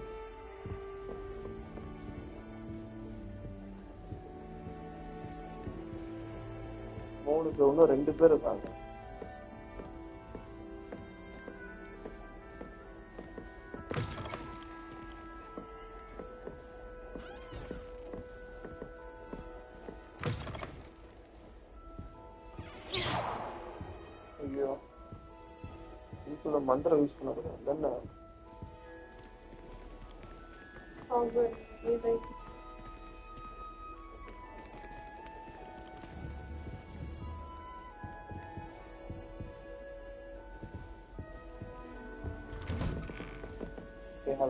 இன்னும் 2 பேர் இருக்காங்க. ஐயோ இதுக்குள்ள மந்திரம் யூஸ் பண்ணக்கூடாது தானே?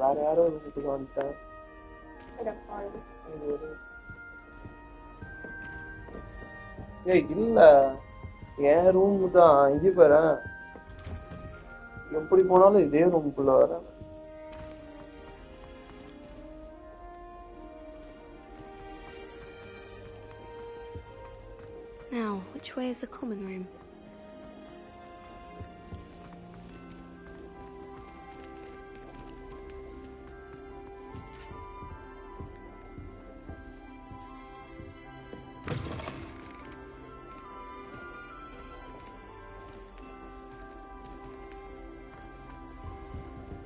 வேற யாரோ வீட்டுக்கு வந்துட்டேன். ஏய் இல்ல என் ரூம் தான். இங்க பாரு, எப்படி போனாலும் இதே ரூமுக்குள்ள வரேன். Now, which way is the common room?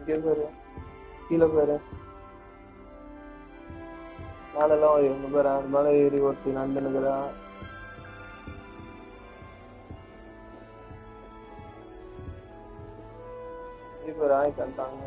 இங்க பாரு, கீழே பாரு, மேலெல்லாம் எங்க பாரு, அது மேல ஏறி ஒருத்தி நடந்துனுக்குறா. இப்ப ராய் கண்டாங்க.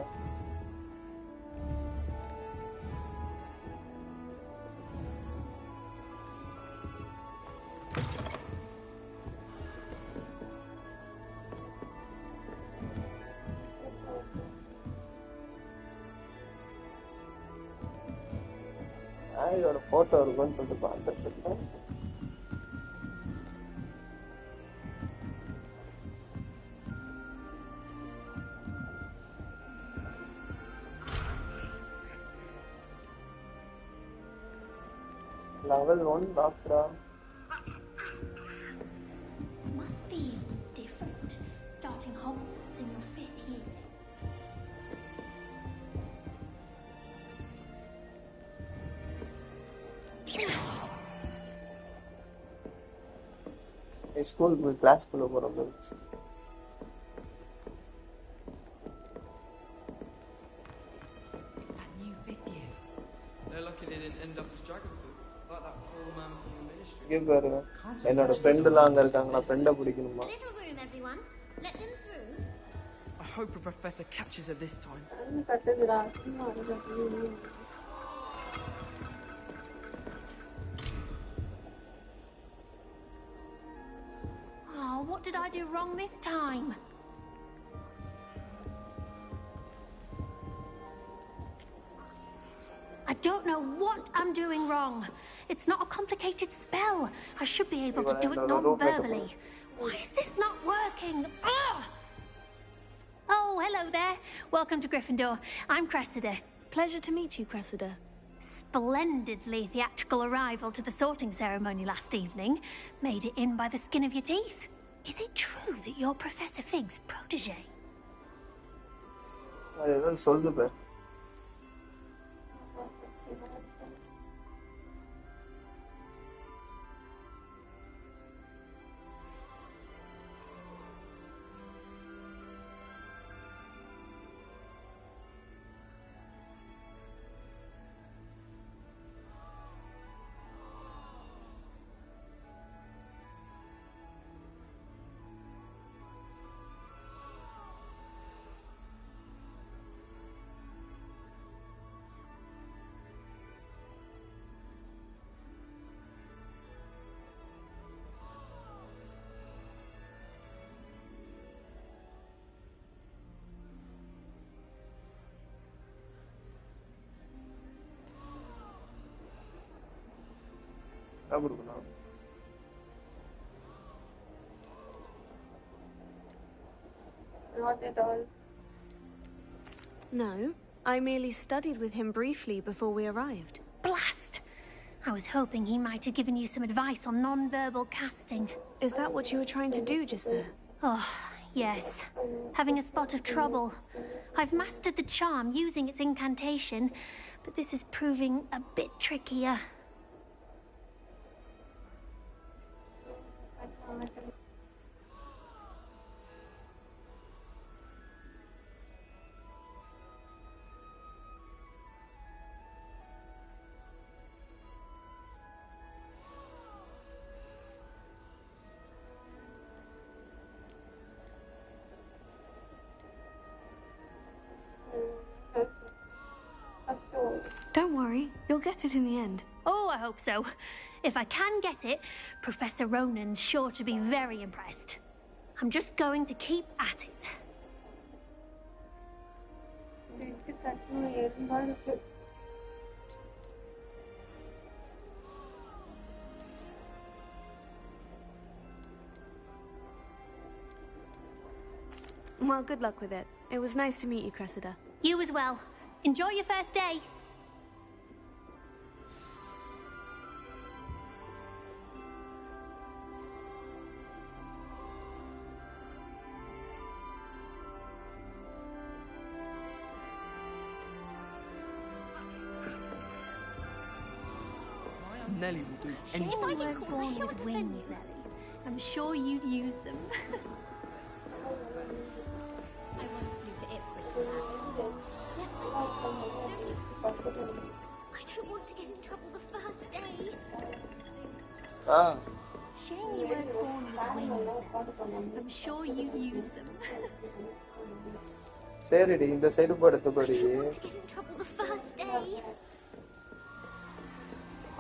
இதோட போட்டோ இருக்குன்னு சொல்லிட்டு பார்த்துட்டு இருக்கேன். Level 1 doctor. Must be different starting Hogwarts in your 5th year. School class kulla poradhu. That new 5th year. They're lucky they didn't end up as dragon fruit, like that poor man from the ministry. இங்க பாருங்க என்னோட friend எல்லாம் அங்க இருக்காங்க. நான் friend பிடிக்கணுமா? Little room, everyone. Let them through. I hope a professor catches her this time. Oh, what did I do wrong this time? I don't know what I'm doing wrong. It's not a complicated spell. I should be able to do it non-verbally. Why is this not working? Ah! Oh, hello there. Welcome to Gryffindor. I'm Cressida. Pleasure to meet you, Cressida. Splendidly theatrical arrival to the sorting ceremony last evening. Made it in by the skin of your teeth. Is it true that you're Professor Fig's protege? அது சொல்லுது பாரு. Not at all. No, I merely studied with him briefly before we arrived. Blast! I was hoping he might have given you some advice on non-verbal casting. Is that what you were trying to do just there? Oh, yes. Having a spot of trouble. I've mastered the charm using its incantation, but this is proving a bit trickier. Don't worry, you'll get it in the end. Oh, I hope so. If I can get it, Professor Ronan's sure to be very impressed. I'm just going to keep at it. Well, good luck with it. It was nice to meet you, Cressida. You as well. Enjoy your first day. Nelly will do If anything. I weren't born with wings, Nelly, I'm sure you'd use them. I wanted you to Ipswich for that. I don't want to get in trouble the first day. Ah. Shame you weren't born with wings, Nelly. I'm sure you'd use them. சரிடி இந்த side படுத்துபடி. I don't want to get in trouble the first day.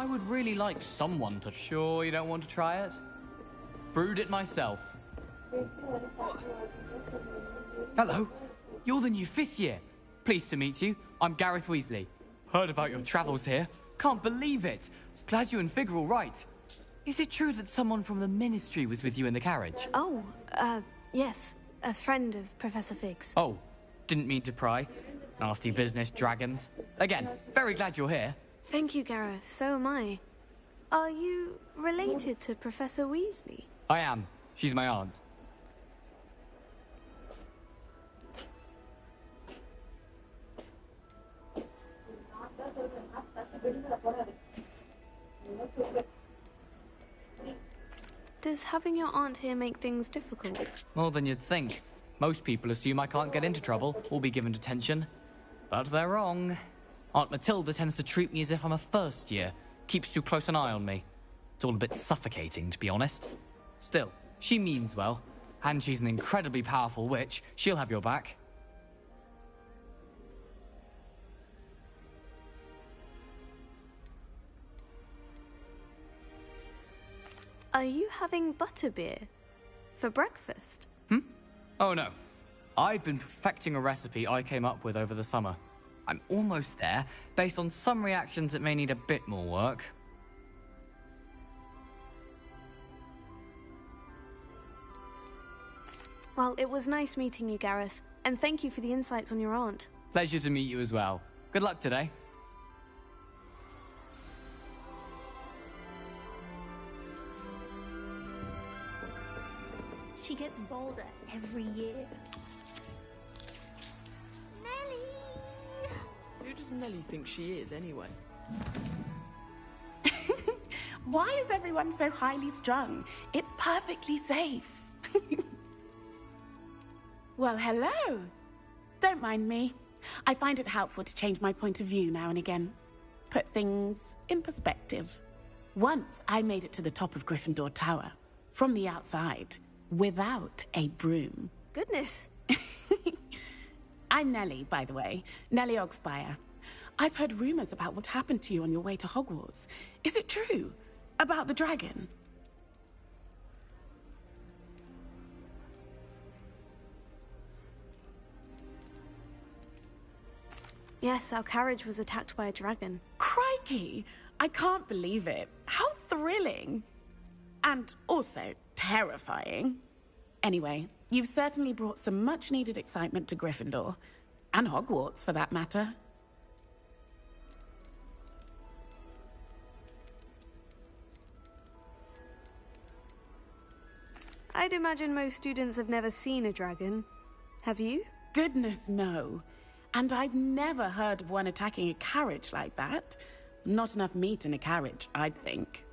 I would really like someone to... Sure you don't want to try it? Brewed it myself. Hello, you're the new 5th year. Pleased to meet you. I'm Gareth Weasley. Heard about your travels here. Can't believe it. Glad you and Fig are all right. Is it true that someone from the Ministry was with you in the carriage? Oh, yes. A friend of Professor Fig's. Oh, didn't mean to pry. Nasty business, dragons. Again, very glad you're here. Thank you, Gareth. So am I. Are you related to Professor Weasley? I am. She's my aunt. Does having your aunt here make things difficult? More than you'd think. Most people assume I can't get into trouble or be given detention. But they're wrong. Aunt Matilda tends to treat me as if I'm a first year. Keeps too close an eye on me. It's all a bit suffocating, to be honest. Still, she means well. And she's an incredibly powerful witch. She'll have your back. Are you having butterbeer for breakfast? Oh no. I've been perfecting a recipe I came up with over the summer. I'm almost there. Based on some reactions, it may need a bit more work. Well, it was nice meeting you, Gareth. And thank you for the insights on your aunt. Pleasure to meet you as well. Good luck today. She gets bolder every year. Who does Nellie think she is, anyway? Why is everyone so highly strung? It's perfectly safe. Well, hello. Don't mind me. I find it helpful to change my point of view now and again. Put things in perspective. Once I made it to the top of Gryffindor Tower, from the outside, without a broom. Goodness. I'm Nellie, by the way. Nellie Ogspire. I've heard rumors about what happened to you on your way to Hogwarts. Is it true? About the dragon? Yes, our carriage was attacked by a dragon. Crikey! I can't believe it. How thrilling! And also terrifying. Anyway, you've certainly brought some much-needed excitement to Gryffindor. And Hogwarts, for that matter. I'd imagine most students have never seen a dragon. Have you? Goodness, no. And I've never heard of one attacking a carriage like that. Not enough meat in a carriage, I'd think.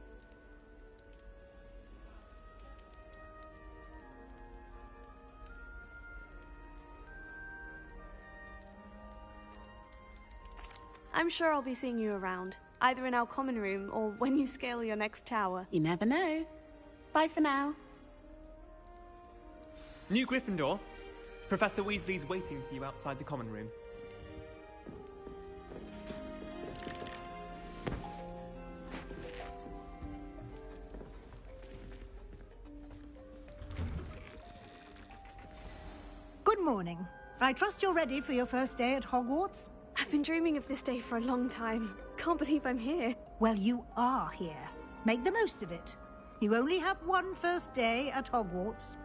I'm sure I'll be seeing you around, either in our common room or when you scale your next tower. You never know. Bye for now. New Gryffindor. Professor Weasley's waiting for you outside the common room. Good morning. I trust you're ready for your first day at Hogwarts? I've been dreaming of this day for a long time. Can't believe I'm here. Well, you are here. Make the most of it. You only have one first day at Hogwarts.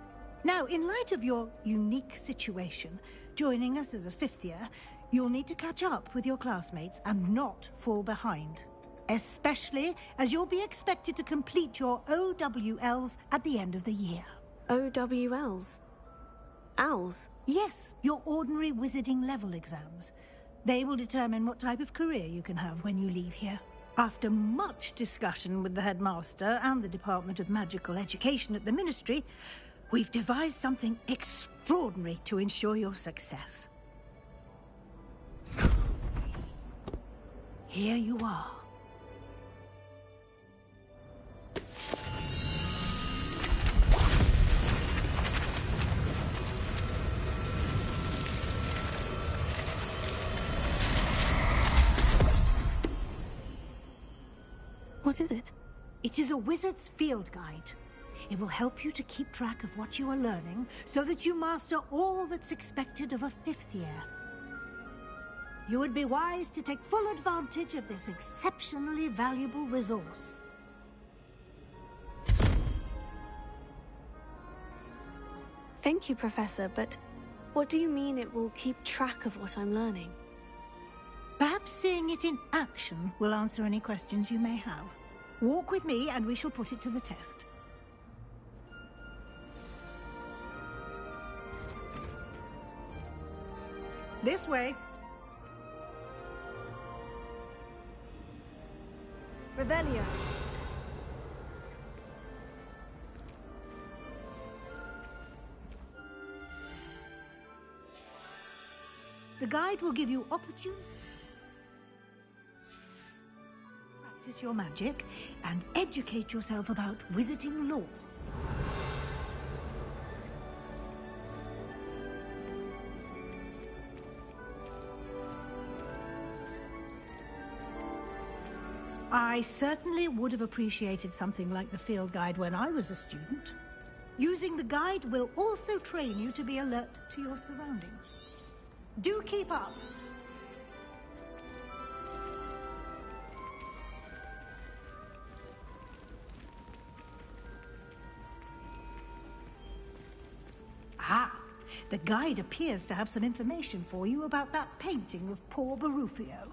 Now, in light of your unique situation, joining us as a fifth year, you'll need to catch up with your classmates and not fall behind. Especially as you'll be expected to complete your OWLs at the end of the year. OWLs? Owls? Yes, your ordinary wizarding level exams. They will determine what type of career you can have when you leave here. After much discussion with the headmaster and the Department of Magical Education at the Ministry, we've devised something extraordinary to ensure your success. Here you are. What is it? It is a wizard's field guide. It will help you to keep track of what you are learning so that you master all that's expected of a fifth year. You would be wise to take full advantage of this exceptionally valuable resource. Thank you, Professor, but what do you mean it will keep track of what I'm learning? Perhaps seeing it in action will answer any questions you may have. Walk with me and we shall put it to the test. This way. Revelio. The guide will give you opportunity to practice your magic and educate yourself about wizarding lore. I certainly would have appreciated something like the field guide when I was a student. Using the guide will also train you to be alert to your surroundings. Do keep up! Ah, the guide appears to have some information for you about that painting of poor Barufio.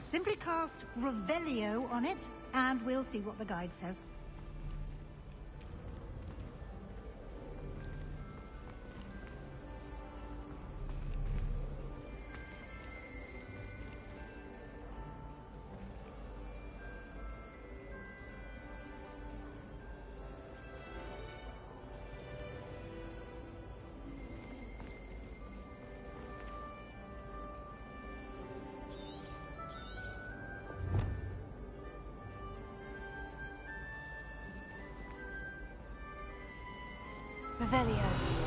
Simply cast Revelio on it, and we'll see what the guide says. Revelio.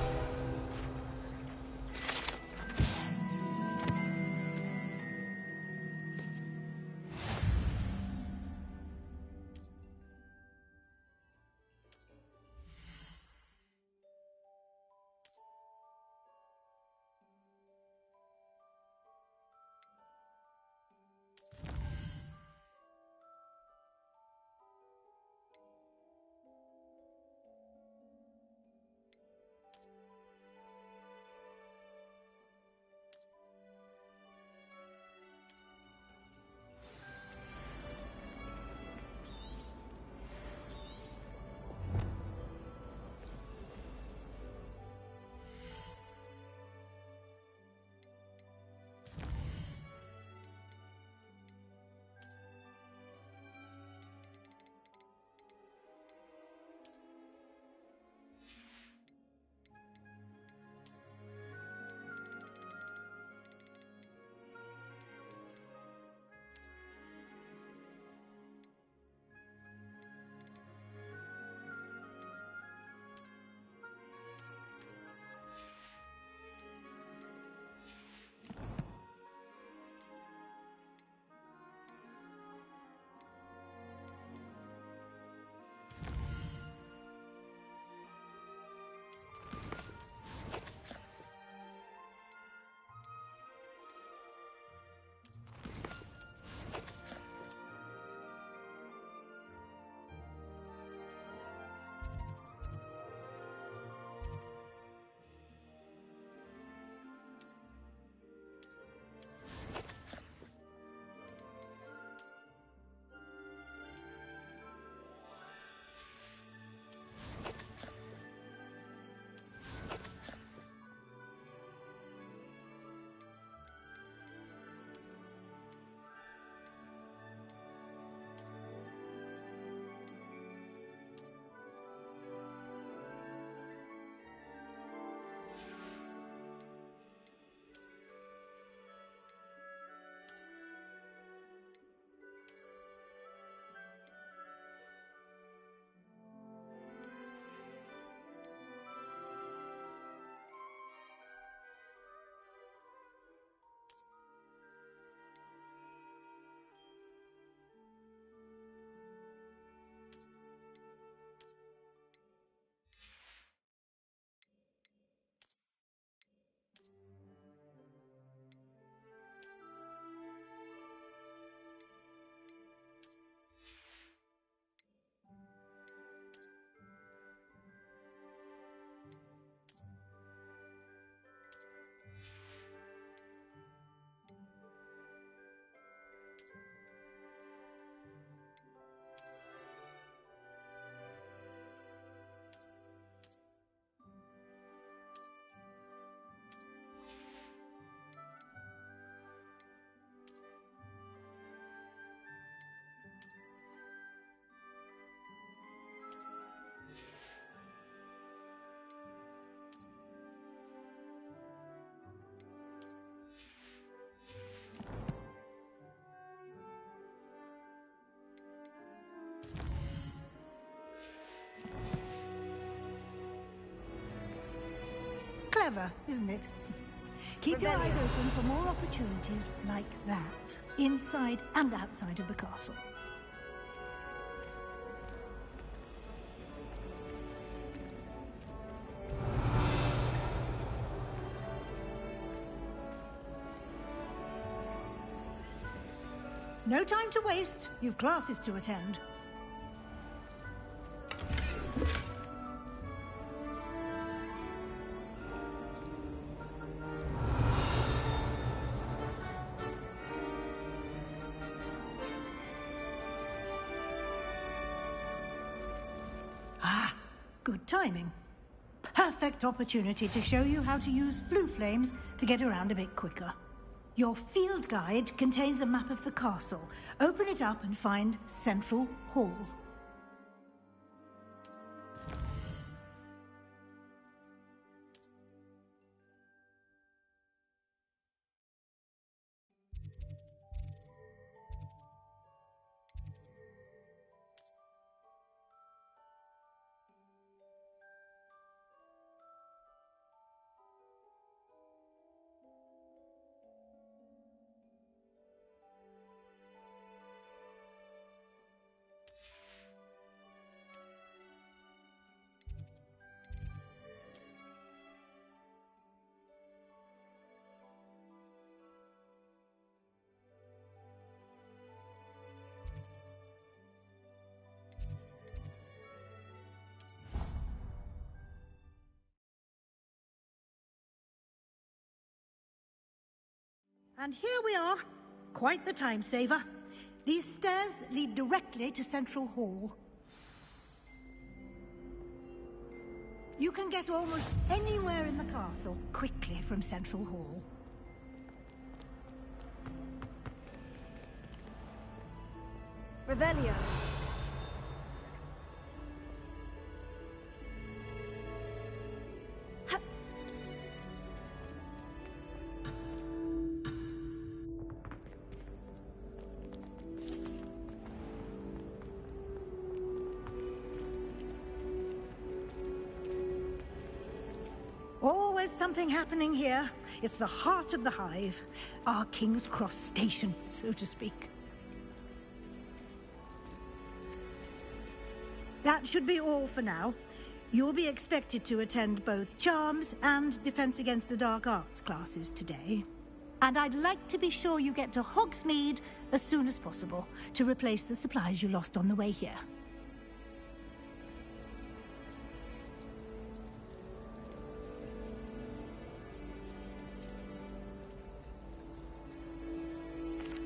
Clever, isn't it? Keep your eyes open for more opportunities like that, inside and outside of the castle. No time to waste. You've classes to attend. Ah, good timing. Perfect opportunity to show you how to use flue flames to get around a bit quicker. Your field guide contains a map of the castle. Open it up and find Central Hall. And here we are. Quite the time saver. These stairs lead directly to Central Hall. You can get almost anywhere in the castle quickly from Central Hall. Revelio. Always something happening here. It's the heart of the hive. Our King's Cross station, so to speak. That should be all for now. You'll be expected to attend both Charms and Defense Against the Dark Arts classes today. And I'd like to be sure you get to Hogsmeade as soon as possible to replace the supplies you lost on the way here.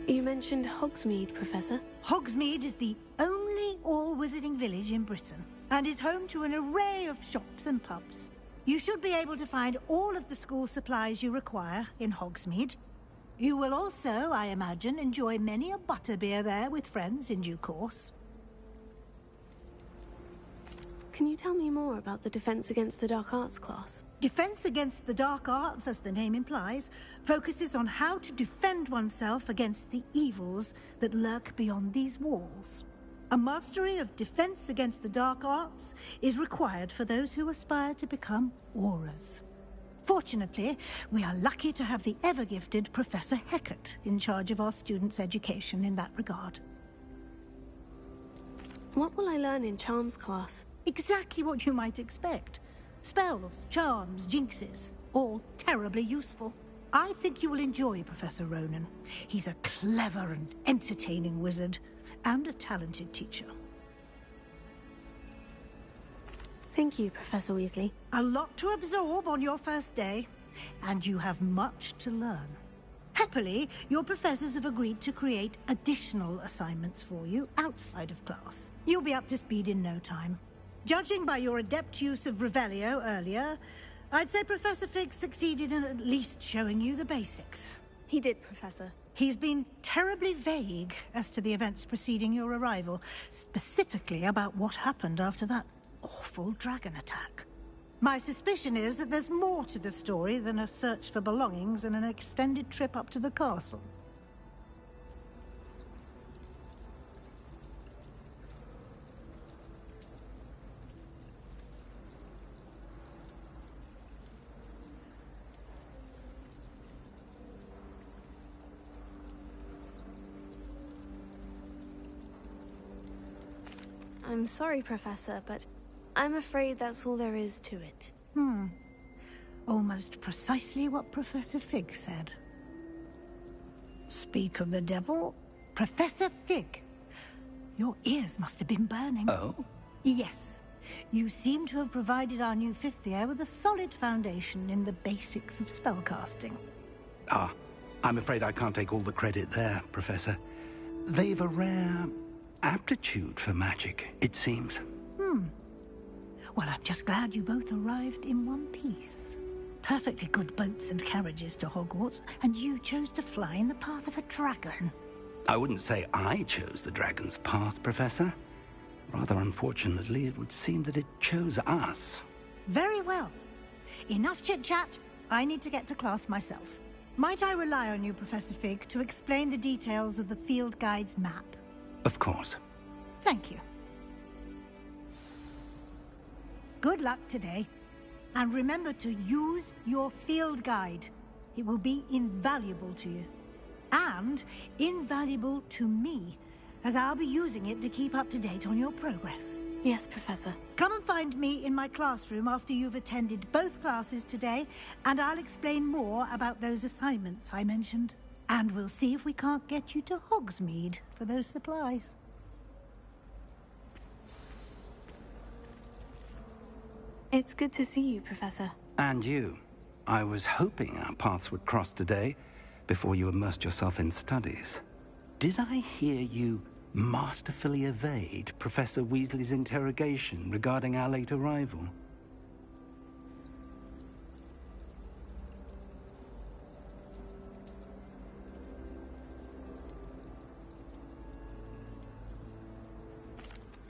You mentioned Hogsmeade, Professor. Hogsmeade is the only all-wizarding village in Britain and is home to an array of shops and pubs. You should be able to find all of the school supplies you require in Hogsmeade. You will also, I imagine, enjoy many a butterbeer there with friends in due course. Can you tell me more about the Defense Against the Dark Arts class? Defense Against the Dark Arts, as the name implies, focuses on how to defend oneself against the evils that lurk beyond these walls. A mastery of Defense Against the Dark Arts is required for those who aspire to become Aurors. Fortunately, we are lucky to have the ever-gifted Professor Hecat in charge of our students' education in that regard. What will I learn in Charms class? Exactly what you might expect. Spells, charms, jinxes, all terribly useful. I think you will enjoy Professor Ronan. He's a clever and entertaining wizard, and a talented teacher. Thank you, Professor Weasley. A lot to absorb on your first day, and you have much to learn. Happily, your professors have agreed to create additional assignments for you outside of class. You'll be up to speed in no time. Judging by your adept use of Revelio earlier, I'd say Professor Fig succeeded in at least showing you the basics. He did, Professor. He's been terribly vague as to the events preceding your arrival, specifically about what happened after that awful dragon attack. My suspicion is that there's more to the story than a search for belongings and an extended trip up to the castle. I'm sorry, Professor, but I'm afraid that's all there is to it. Almost precisely what Professor Fig said. Speak of the devil, Professor Fig. Your ears must have been burning. Oh? Yes. You seem to have provided our new fifth year with a solid foundation in the basics of spellcasting. Ah, I'm afraid I can't take all the credit there, Professor. They've a rare aptitude for magic, it seems. Well, I'm just glad you both arrived in one piece. Perfectly good boats and carriages to Hogwarts, and you chose to fly in the path of a dragon. I wouldn't say I chose the dragon's path, Professor. Rather unfortunately, it would seem that it chose us. Very well. Enough chit-chat. I need to get to class myself. Might I rely on you, Professor Fig, to explain the details of the field guide's map? Of course. Thank you. Good luck today. And remember to use your field guide. It will be invaluable to you. And invaluable to me, as I'll be using it to keep up to date on your progress. Yes, Professor. Come and find me in my classroom after you've attended both classes today, and I'll explain more about those assignments I mentioned. And we'll see if we can't get you to Hogsmeade for those supplies. It's good to see you, Professor. And you. I was hoping our paths would cross today, before you immersed yourself in studies. Did I hear you masterfully evade Professor Weasley's interrogation regarding our late arrival?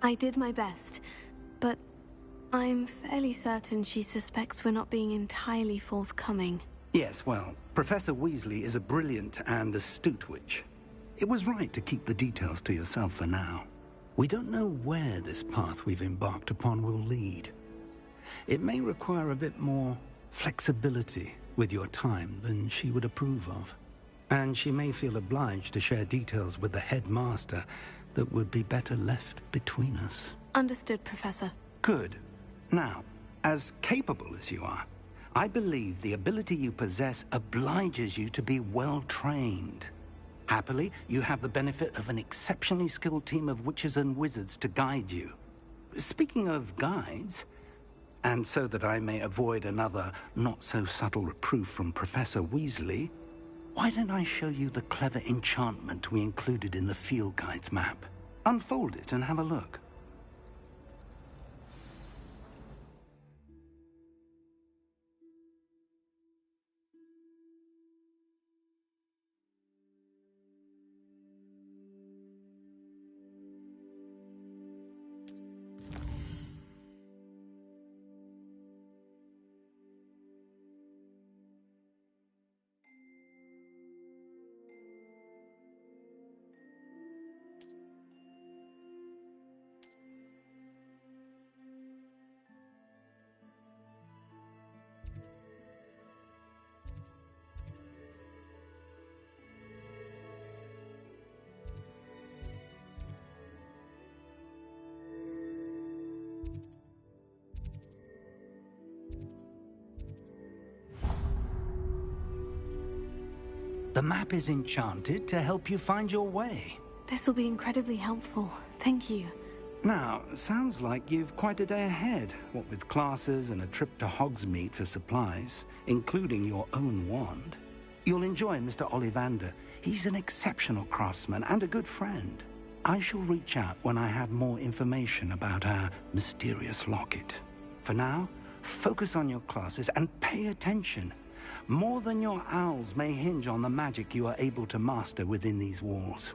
I did my best, but I'm fairly certain she suspects we're not being entirely forthcoming. Yes, well, Professor Weasley is a brilliant and astute witch. It was right to keep the details to yourself for now. We don't know where this path we've embarked upon will lead. It may require a bit more flexibility with your time than she would approve of. And she may feel obliged to share details with the headmaster that would be better left between us. Understood, Professor. Good. Now, as capable as you are, I believe the ability you possess obliges you to be well-trained. Happily, you have the benefit of an exceptionally skilled team of witches and wizards to guide you. Speaking of guides, and so that I may avoid another not-so-subtle reproof from Professor Weasley, why don't I show you the clever enchantment we included in the field guide's map? Unfold it and have a look. The map is enchanted to help you find your way. This will be incredibly helpful. Thank you. Now, sounds like you've quite a day ahead, what with classes and a trip to Hogsmeade for supplies, including your own wand. You'll enjoy Mr. Ollivander. He's an exceptional craftsman and a good friend. I shall reach out when I have more information about our mysterious locket. For now, focus on your classes and pay attention. More than your owls may hinge on the magic you are able to master within these walls.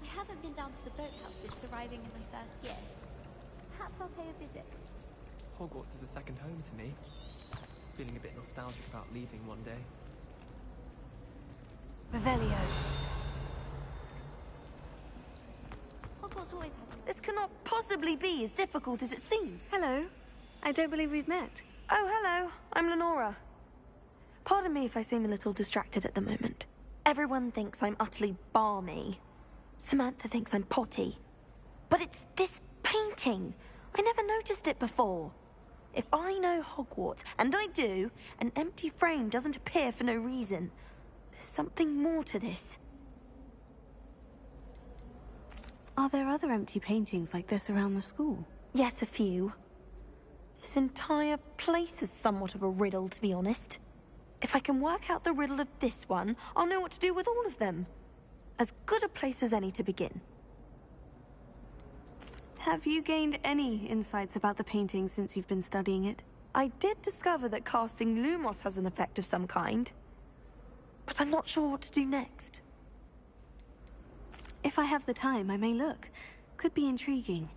I haven't been down to the boathouse since arriving in my first year. Perhaps I'll pay a visit. Hogwarts is a second home to me. Feeling a bit nostalgic about leaving one day. Revelio. always had. This cannot possibly be as difficult as it seems. Hello. I don't believe we've met. Oh, hello. I'm Lenora. Pardon me if I seem a little distracted at the moment. Everyone thinks I'm utterly balmy. Samantha thinks I'm potty. But it's this painting. I never noticed it before. If I know Hogwarts, and I do, an empty frame doesn't appear for no reason. There's something more to this. Are there other empty paintings like this around the school? Yes, a few. This entire place is somewhat of a riddle, to be honest. If I can work out the riddle of this one, I'll know what to do with all of them. As good a place as any to begin. Have you gained any insights about the painting since you've been studying it? I did discover that casting Lumos has an effect of some kind. But I'm not sure what to do next. If I have the time, I may look. Could be intriguing.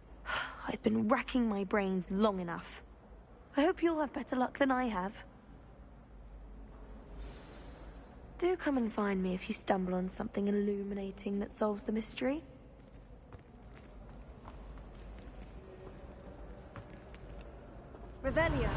I've been racking my brains long enough. I hope you'll have better luck than I have. Do come and find me if you stumble on something illuminating that solves the mystery. Revelio.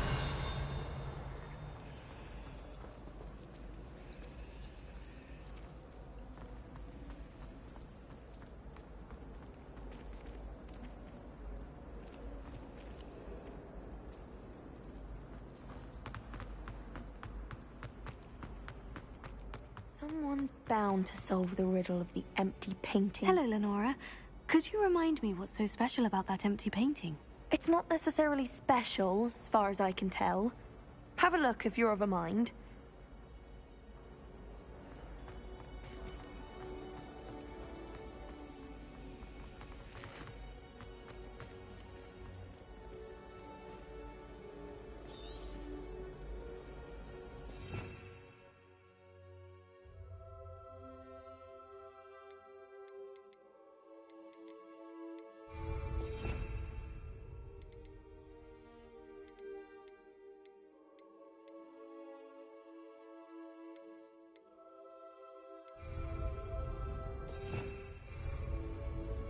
Someone's bound to solve the riddle of the empty painting. Hello, Lenora. Could you remind me what's so special about that empty painting? It's not necessarily special, as far as I can tell. Have a look if you're of a mind.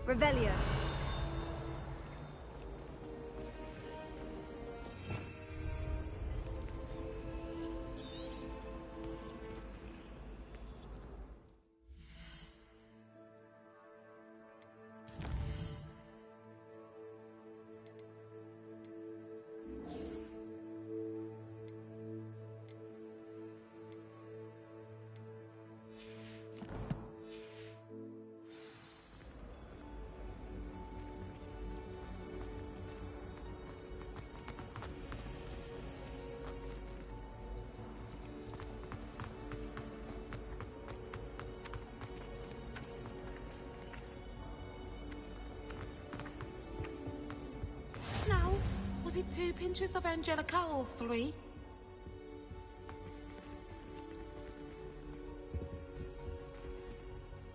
Revelio. Was it 2 pinches of Angelica or 3?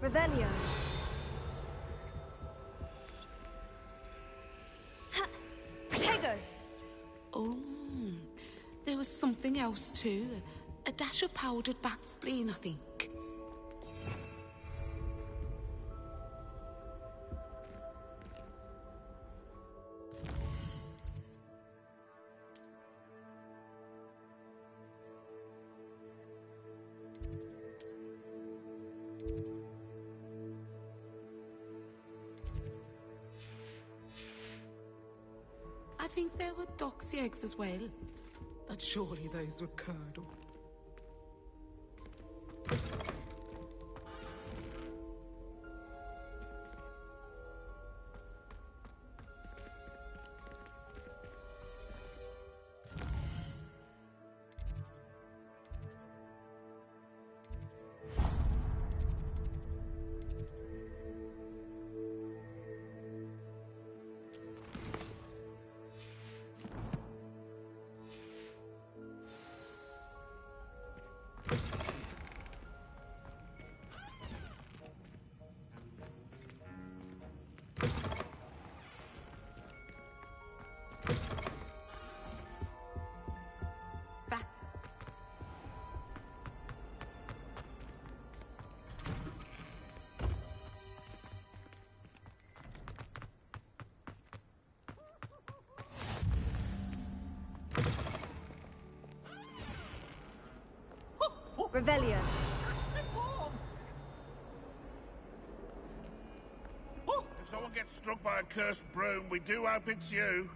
Revelio. Protego! Oh, there was something else too. A dash of powdered bat spleen, I think. I think there were doxy eggs as well, but surely those were curdled. Revelio. If someone gets struck by a cursed broom, we do hope it's you.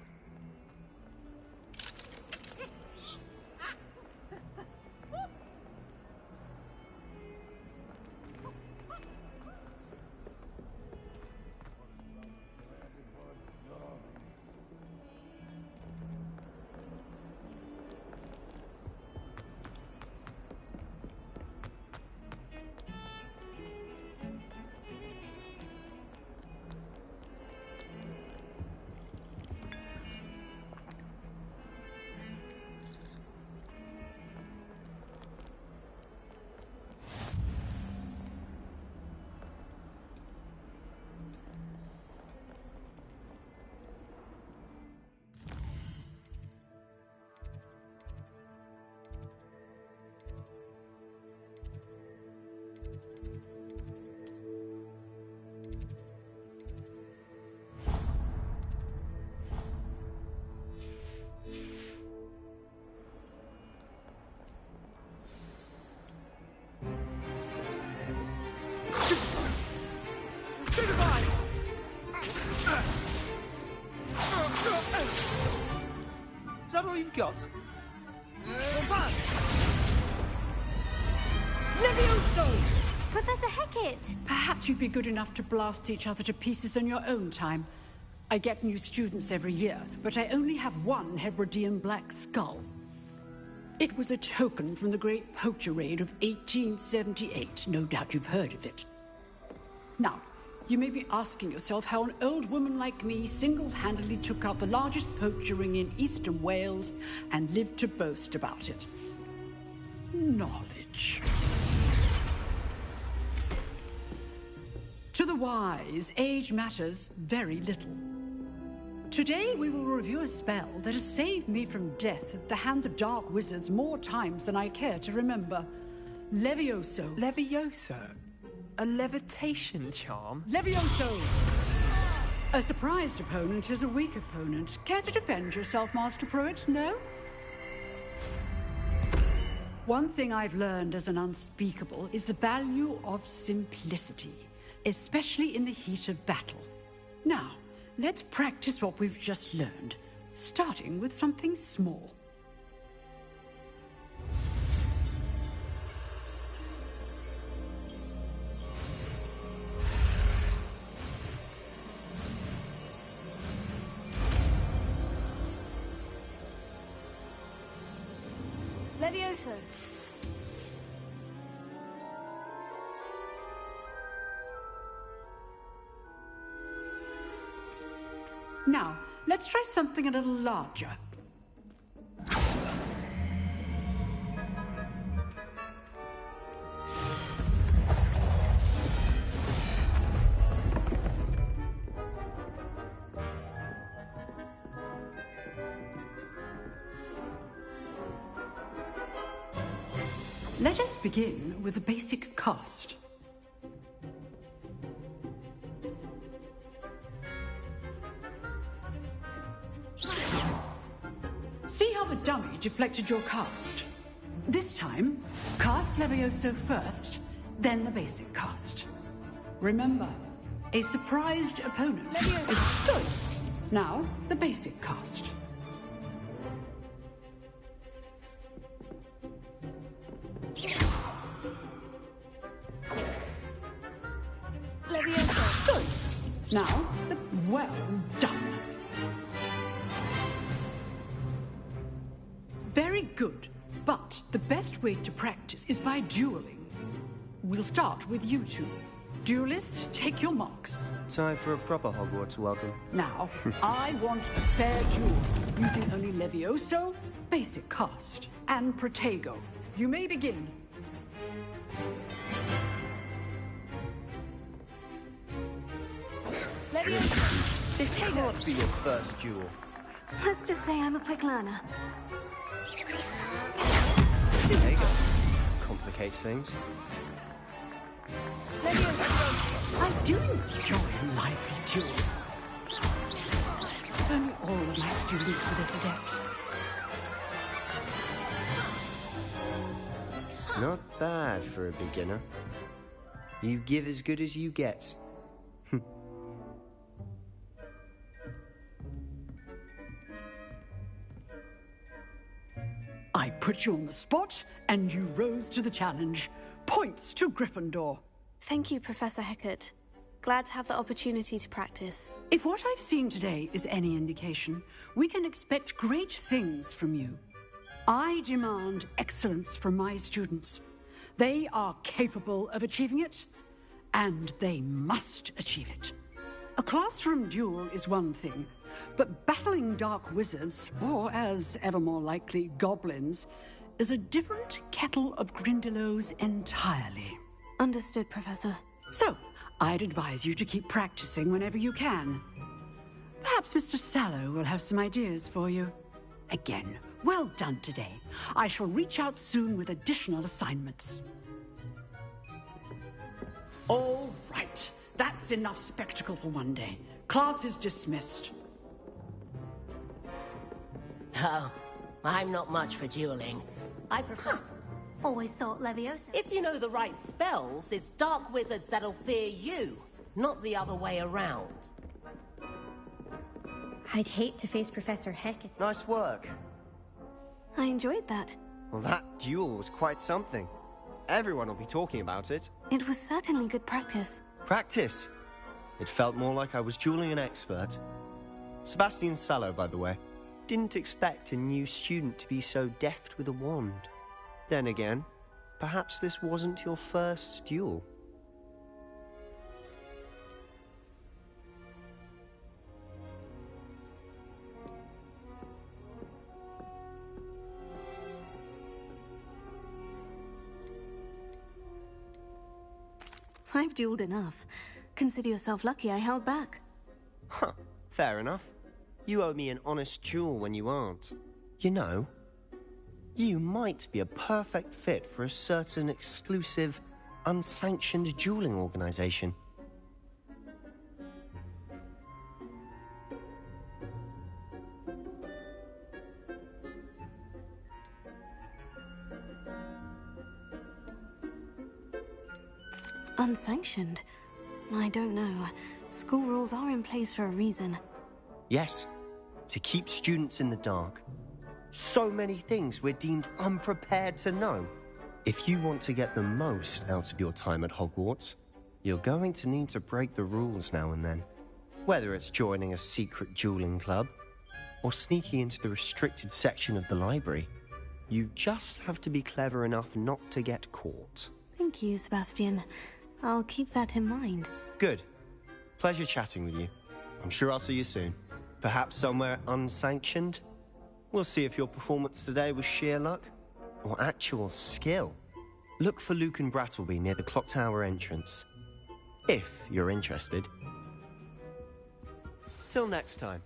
Is that all you've got? Levioso! Professor Hecat! Perhaps you'd be good enough to blast each other to pieces on your own time. I get new students every year, but I only have one Hebridean black skull. It was a token from the Great Poacher Raid of 1878. No doubt you've heard of it. Now, you may be asking yourself how an old woman like me single-handedly took out the largest poacher ring in eastern Wales and lived to boast about it. Knowledge. To the wise, age matters very little. Today we will review a spell that has saved me from death at the hands of dark wizards more times than I care to remember. Levioso. Levioso? A levitation charm? Levioso! A surprised opponent is a weak opponent. Care to defend yourself, Master Pruitt? No? One thing I've learned as an unspeakable is the value of simplicity, especially in the heat of battle. Now, let's practice what we've just learned, starting with something small. Levioso. Now, let's try something a little larger. Let us begin with the basic cast. See how the dummy deflected your cast? This time, cast Levioso first, then the basic cast. Remember, a surprised opponent is good. Now, the basic cast. Levioso. Good. Now, the well done. Very good, but the best way to practice is by dueling. We'll start with you two. Duelists, take your marks. Time for a proper Hogwarts welcome. Now, I want a fair duel, using only Levioso, basic cast, and Protego. You may begin. Levioso. This can't be your first duel. Let's just say I'm a quick learner. There you go. Complicates things. I do enjoy a lively duel. Only all of my students for this adept. Not bad for a beginner. You give as good as you get. I put you on the spot, and you rose to the challenge. Points to Gryffindor. Thank you, Professor Hecat. Glad to have the opportunity to practice. If what I've seen today is any indication, we can expect great things from you. I demand excellence from my students. They are capable of achieving it, and they must achieve it. A classroom duel is one thing, but battling dark wizards, or as ever more likely, goblins, is a different kettle of Grindylows entirely. Understood, Professor. So, I'd advise you to keep practicing whenever you can. Perhaps Mr. Sallow will have some ideas for you. Again, well done today. I shall reach out soon with additional assignments. All right. That's enough spectacle for one day. Class is dismissed. Oh, I'm not much for dueling. I prefer... Always thought Leviosa. If you know the right spells, it's dark wizards that'll fear you, not the other way around. I'd hate to face Professor Hecat. Nice work. I enjoyed that. Well, that duel was quite something. Everyone will be talking about it. It was certainly good practice. Practice? It felt more like I was dueling an expert. Sebastian Sallow, by the way. Didn't expect a new student to be so deft with a wand. Then again, perhaps this wasn't your first duel. I've dueled enough. Consider yourself lucky I held back. Huh, fair enough. You owe me an honest duel when you aren't. You know, you might be a perfect fit for a certain exclusive, unsanctioned dueling organization. Unsanctioned? I don't know. School rules are in place for a reason. Yes, to keep students in the dark. So many things we're deemed unprepared to know. If you want to get the most out of your time at Hogwarts, you're going to need to break the rules now and then. Whether it's joining a secret dueling club, or sneaking into the restricted section of the library, you just have to be clever enough not to get caught. Thank you, Sebastian. I'll keep that in mind. Good. Pleasure chatting with you. I'm sure I'll see you soon. Perhaps somewhere unsanctioned? We'll see if your performance today was sheer luck or actual skill. Look for Luke and Brattleby near the clock tower entrance, if you're interested. Till next time.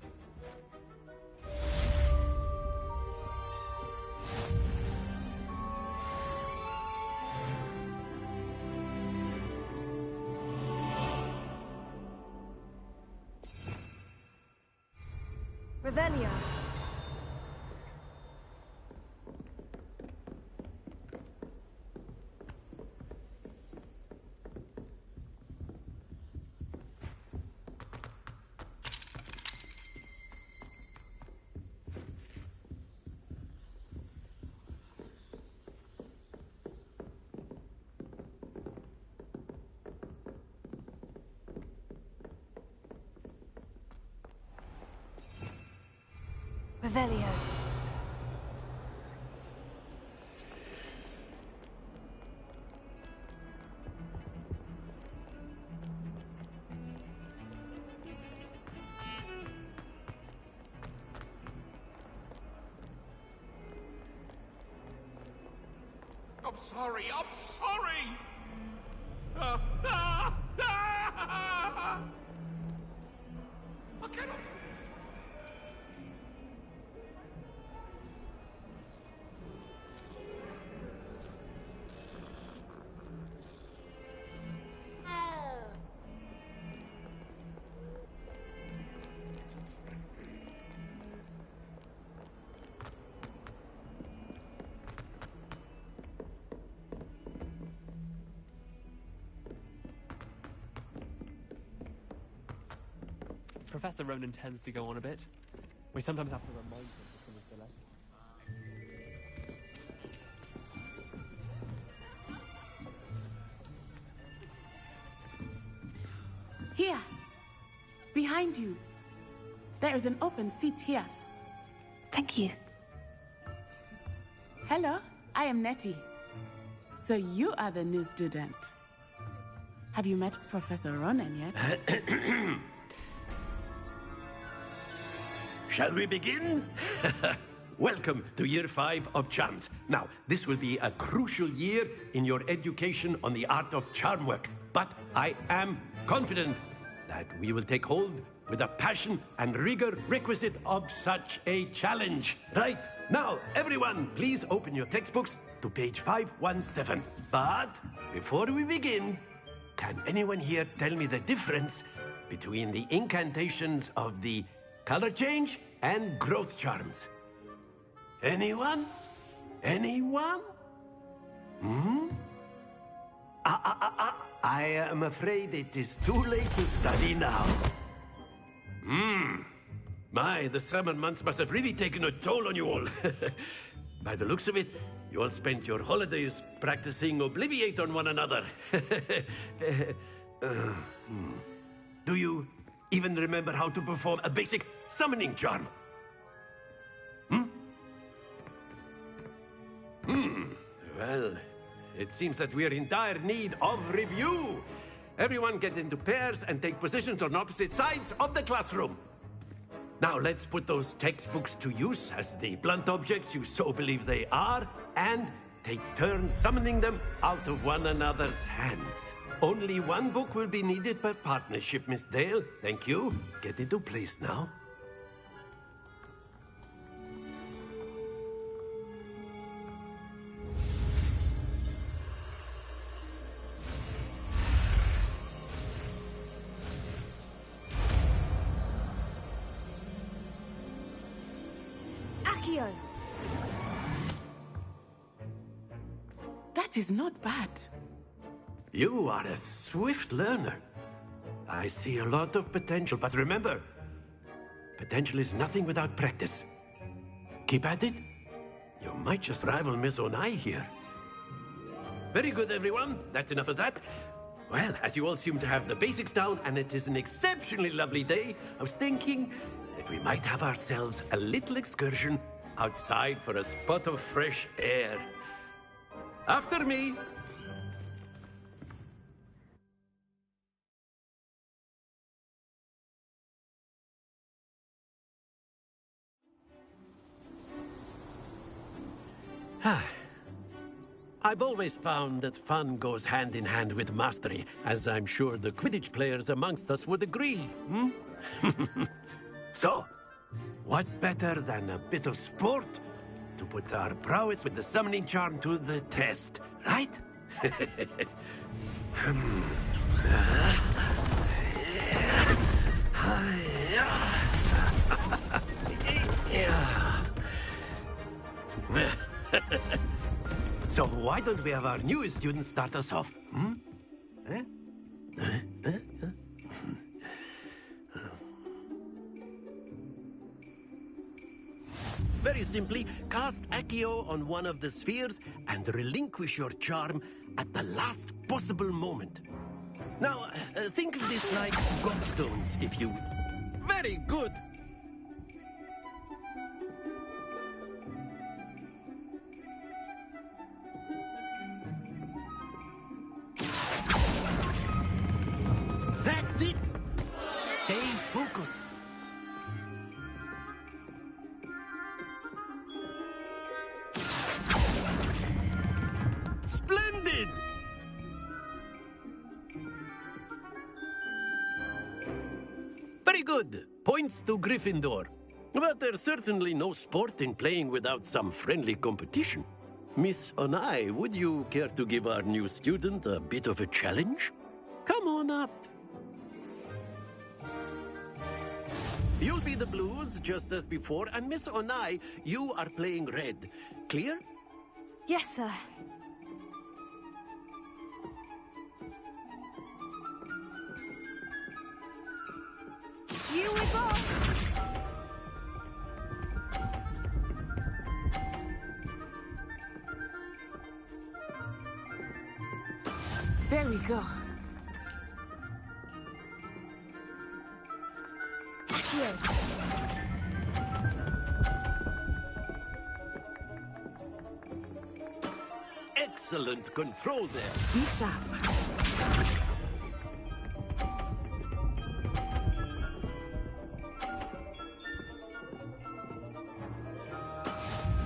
Revelio. Revelio. I'm sorry, I'm sorry! I cannot... Professor Ronan tends to go on a bit. We sometimes have to remind him of some of the lessons. Here. Behind you. There is an open seat here. Thank you. Hello, I am Nettie. So you are the new student. Have you met Professor Ronan yet? Shall we begin? Welcome to Year 5 of Charms. Now, this will be a crucial year in your education on the art of charm work. But I am confident that we will take hold with the passion and rigor requisite of such a challenge. Right, now, everyone, please open your textbooks to page 517. But before we begin, can anyone here tell me the difference between the incantations of the color change and growth charms? Anyone? Anyone? I am afraid it is too late to study now. My, the summer months must have really taken a toll on you all. By the looks of it, you all spent your holidays practicing Obliviate on one another. Do you even remember how to perform a basic summoning charm? Well, it seems that we are in dire need of review. Everyone get into pairs and take positions on opposite sides of the classroom. Now let's put those textbooks to use as the blunt objects you so believe they are, and take turns summoning them out of one another's hands. Only one book will be needed per partnership, Miss Dale. Thank you. Get into place now. Accio! That is not bad. You are a swift learner. I see a lot of potential, but remember, potential is nothing without practice. Keep at it. You might just rival Miss Onai here. Very good, everyone. That's enough of that. Well, as you all seem to have the basics down, and it is an exceptionally lovely day, I was thinking that we might have ourselves a little excursion outside for a spot of fresh air. After me. I've always found that fun goes hand in hand with mastery, as I'm sure the Quidditch players amongst us would agree. So, what better than a bit of sport to put our prowess with the summoning charm to the test, right? So why don't we have our newest student start us off? Very simply, cast Accio on one of the spheres and relinquish your charm at the last possible moment. Now, think of this like gobstones, if you... Very good! That's it! Stay focused. Splendid! Very good. Points to Gryffindor. But there's certainly no sport in playing without some friendly competition. Miss Onai, would you care to give our new student a bit of a challenge? Come on up. You'll be the blues, just as before, and Miss Onai, you are playing red. Clear? Yes, sir. Here we go! There we go. Here. Excellent control there. Be sharp.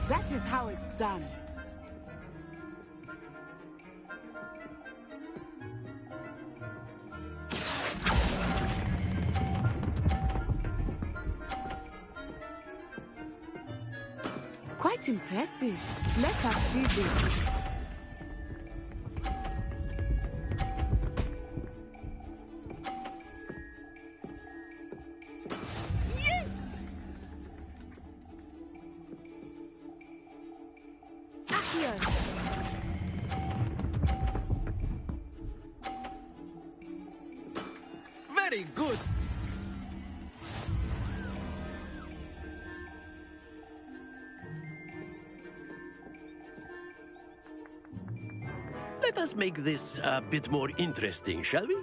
That is how it's done. Quite impressive. Let us see this. Yes! Accio. Very good. Let us make this a bit more interesting, shall we?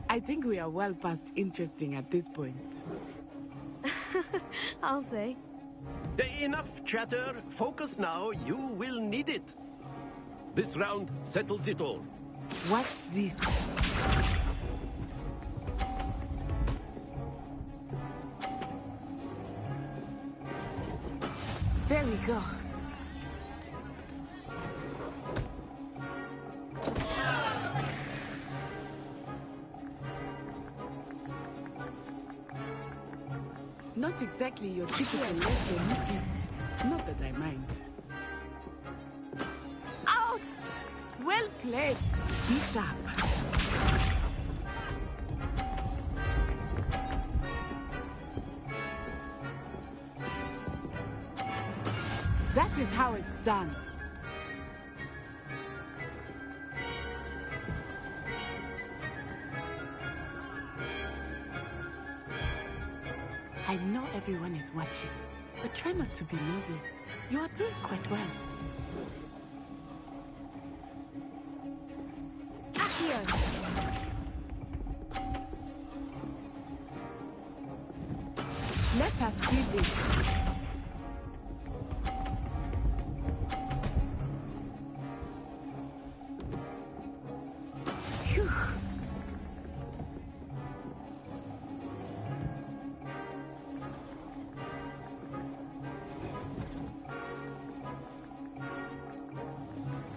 I think we are well past interesting at this point. I'll say. Enough chatter. Focus now. You will need it. This round settles it all. Watch this. There we go. Not exactly your typical lesson, is it? Not that I mind. Ouch! Well played. Be sharp. That is how it's done. I know everyone is watching, but try not to be nervous. You are doing quite well. Accio! Let us see this. Phew.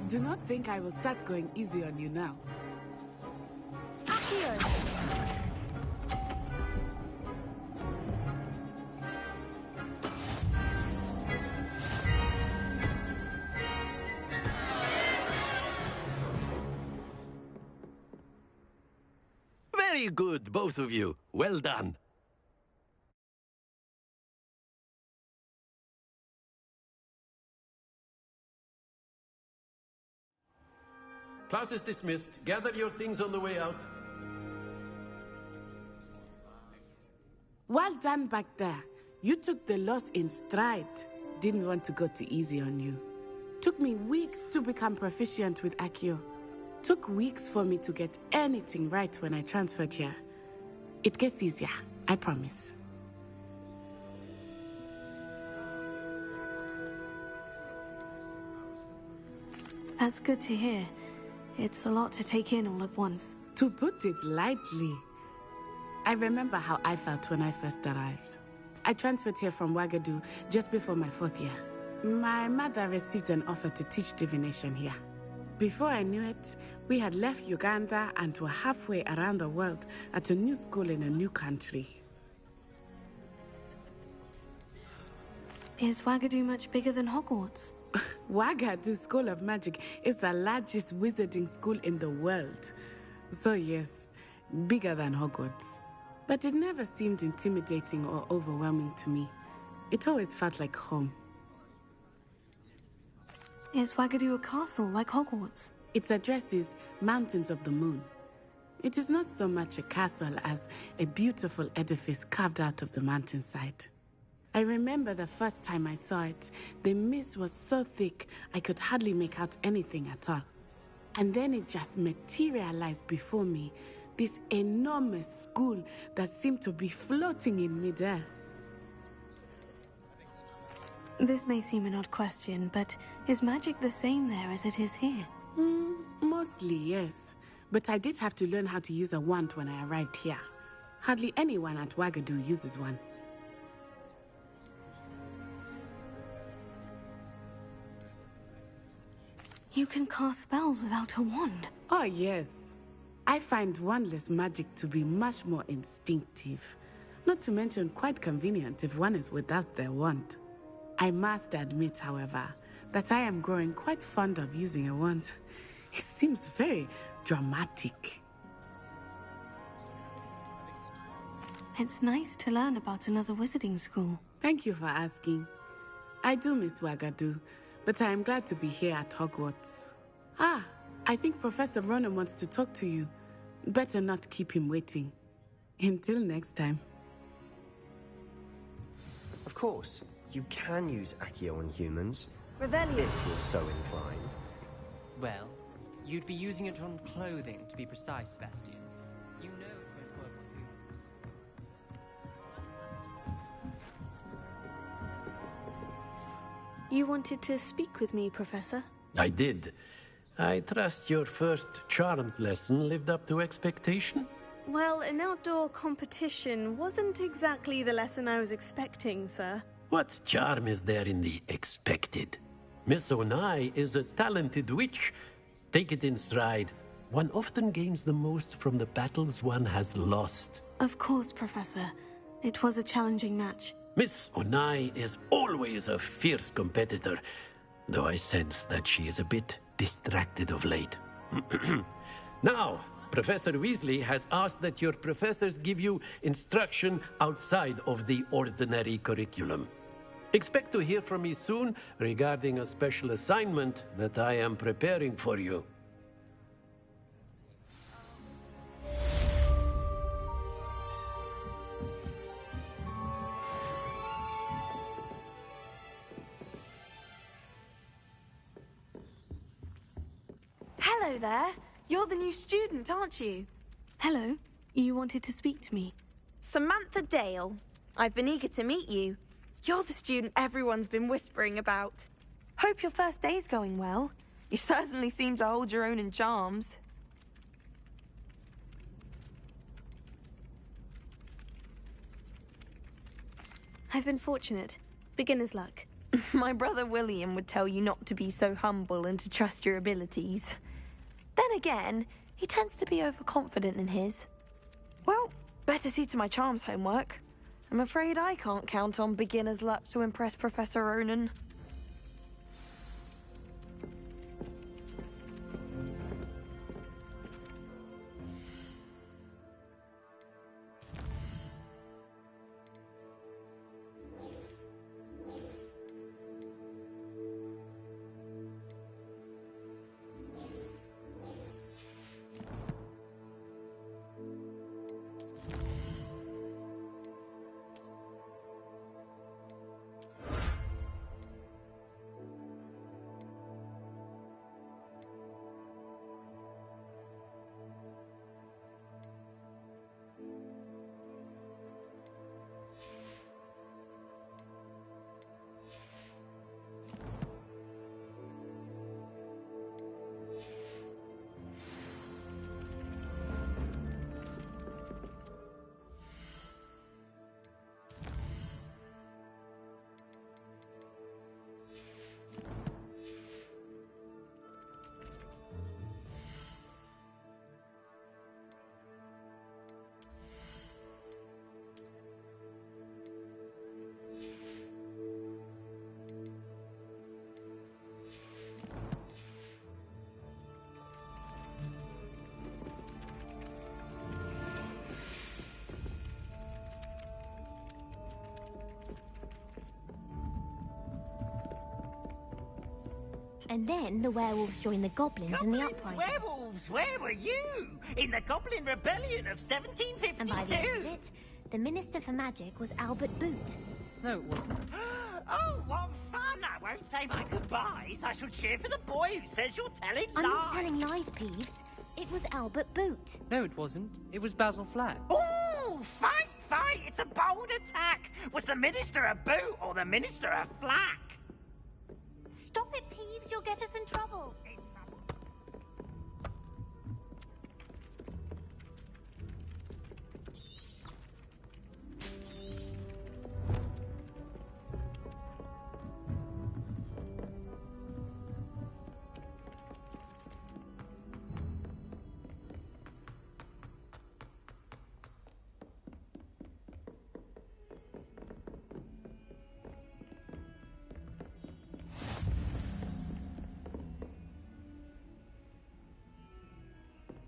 Do not think I will start going easy on you now. Accio! Very good, both of you. Well done. Class is dismissed. Gather your things on the way out. Well done back there. You took the loss in stride. Didn't want to go too easy on you. Took me weeks to become proficient with Accio. Took weeks for me to get anything right when I transferred here. It gets easier, I promise. That's good to hear. It's a lot to take in all at once. To put it lightly, I remember how I felt when I first arrived. I transferred here from Wagadu just before my 4th year. My mother received an offer to teach divination here. Before I knew it, we had left Uganda and were halfway around the world at a new school in a new country. Is Wagadu much bigger than Hogwarts? Wagadu School of Magic is the largest wizarding school in the world. So yes, bigger than Hogwarts. But it never seemed intimidating or overwhelming to me. It always felt like home. Is Wagadu a castle like Hogwarts? Its address is Mountains of the Moon. It is not so much a castle as a beautiful edifice carved out of the mountainside. I remember the first time I saw it, the mist was so thick I could hardly make out anything at all. And then it just materialized before me, this enormous school that seemed to be floating in midair. This may seem an odd question, but is magic the same there as it is here? Mostly, yes. But I did have to learn how to use a wand when I arrived here. Hardly anyone at Wagadu uses one. You can cast spells without a wand? Oh, yes. I find wandless magic to be much more instinctive. Not to mention quite convenient if one is without their wand. I must admit, however, that I am growing quite fond of using a wand. It seems very dramatic. It's nice to learn about another wizarding school. Thank you for asking. I do miss Wagadu, but I am glad to be here at Hogwarts. Ah, I think Professor Ronan wants to talk to you. Better not keep him waiting. Until next time. Of course, you can use Accio on humans. Revelio. If you're so inclined. Well, you'd be using it on clothing, to be precise, Sebastian. You know it won't work on humans. You wanted to speak with me, Professor? I did. I trust your first charms lesson lived up to expectation? Well, an outdoor competition wasn't exactly the lesson I was expecting, sir. What charm is there in the expected? Miss Onai is a talented witch. Take it in stride. One often gains the most from the battles one has lost. Of course, Professor. It was a challenging match. Miss Onai is always a fierce competitor, though I sense that she is a bit distracted of late. Now, Professor Weasley has asked that your professors give you instruction outside of the ordinary curriculum. Expect to hear from me soon regarding a special assignment that I am preparing for you. Hello there. You're the new student, aren't you? Hello. You wanted to speak to me? Samantha Dale. I've been eager to meet you. You're the student everyone's been whispering about. Hope your first day's going well. You certainly seem to hold your own in charms. I've been fortunate. Beginner's luck. My brother William would tell you not to be so humble and to trust your abilities. Then again, he tends to be overconfident in his. Well, better see to my charms homework. I'm afraid I can't count on beginner's luck to impress Professor Ronan. And then the werewolves joined the goblins in the uprising. Werewolves, where were you? In the Goblin Rebellion of 1752? And by the end of it, the Minister for Magic was Albert Boot. No, it wasn't. Oh, what fun! I won't say my goodbyes. I shall cheer for the boy who says you're telling lies. I'm not telling lies, Peeves. It was Albert Boot. No, it wasn't. It was Basil Flack. Ooh, fight! It's a bold attack. Was the Minister a boot or the Minister a flack? Stop it, Peeves. You'll get us in trouble.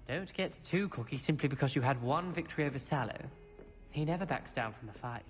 Don't get too cocky simply because you had one victory over Sallow. He never backs down from a fight.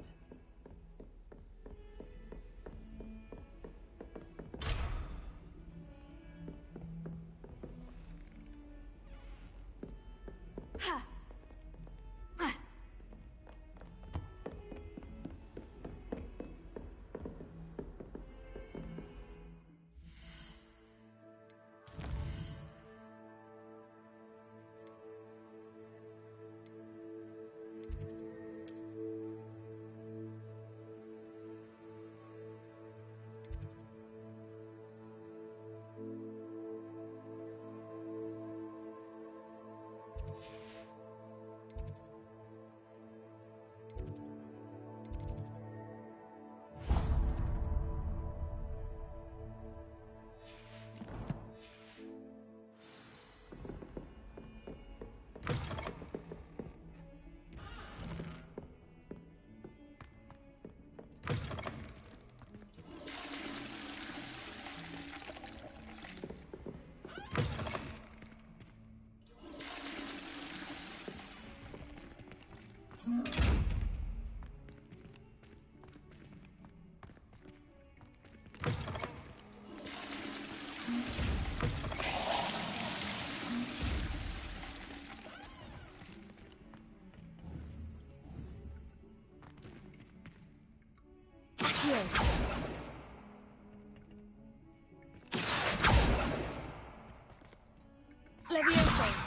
Levioso.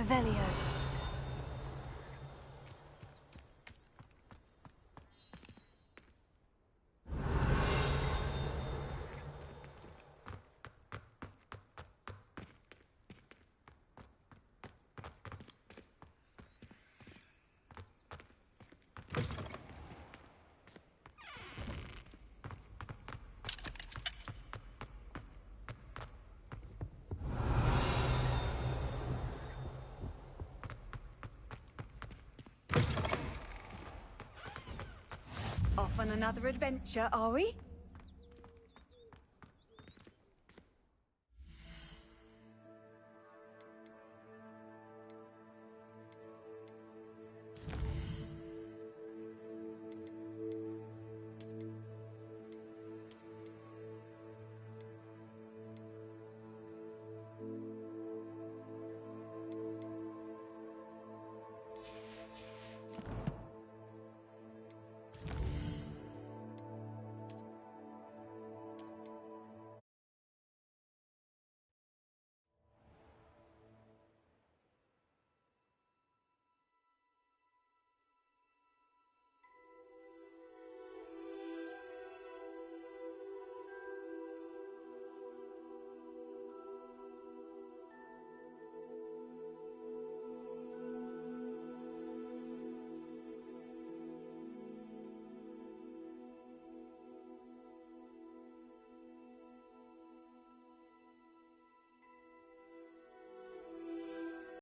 Revelio. on another adventure, are we?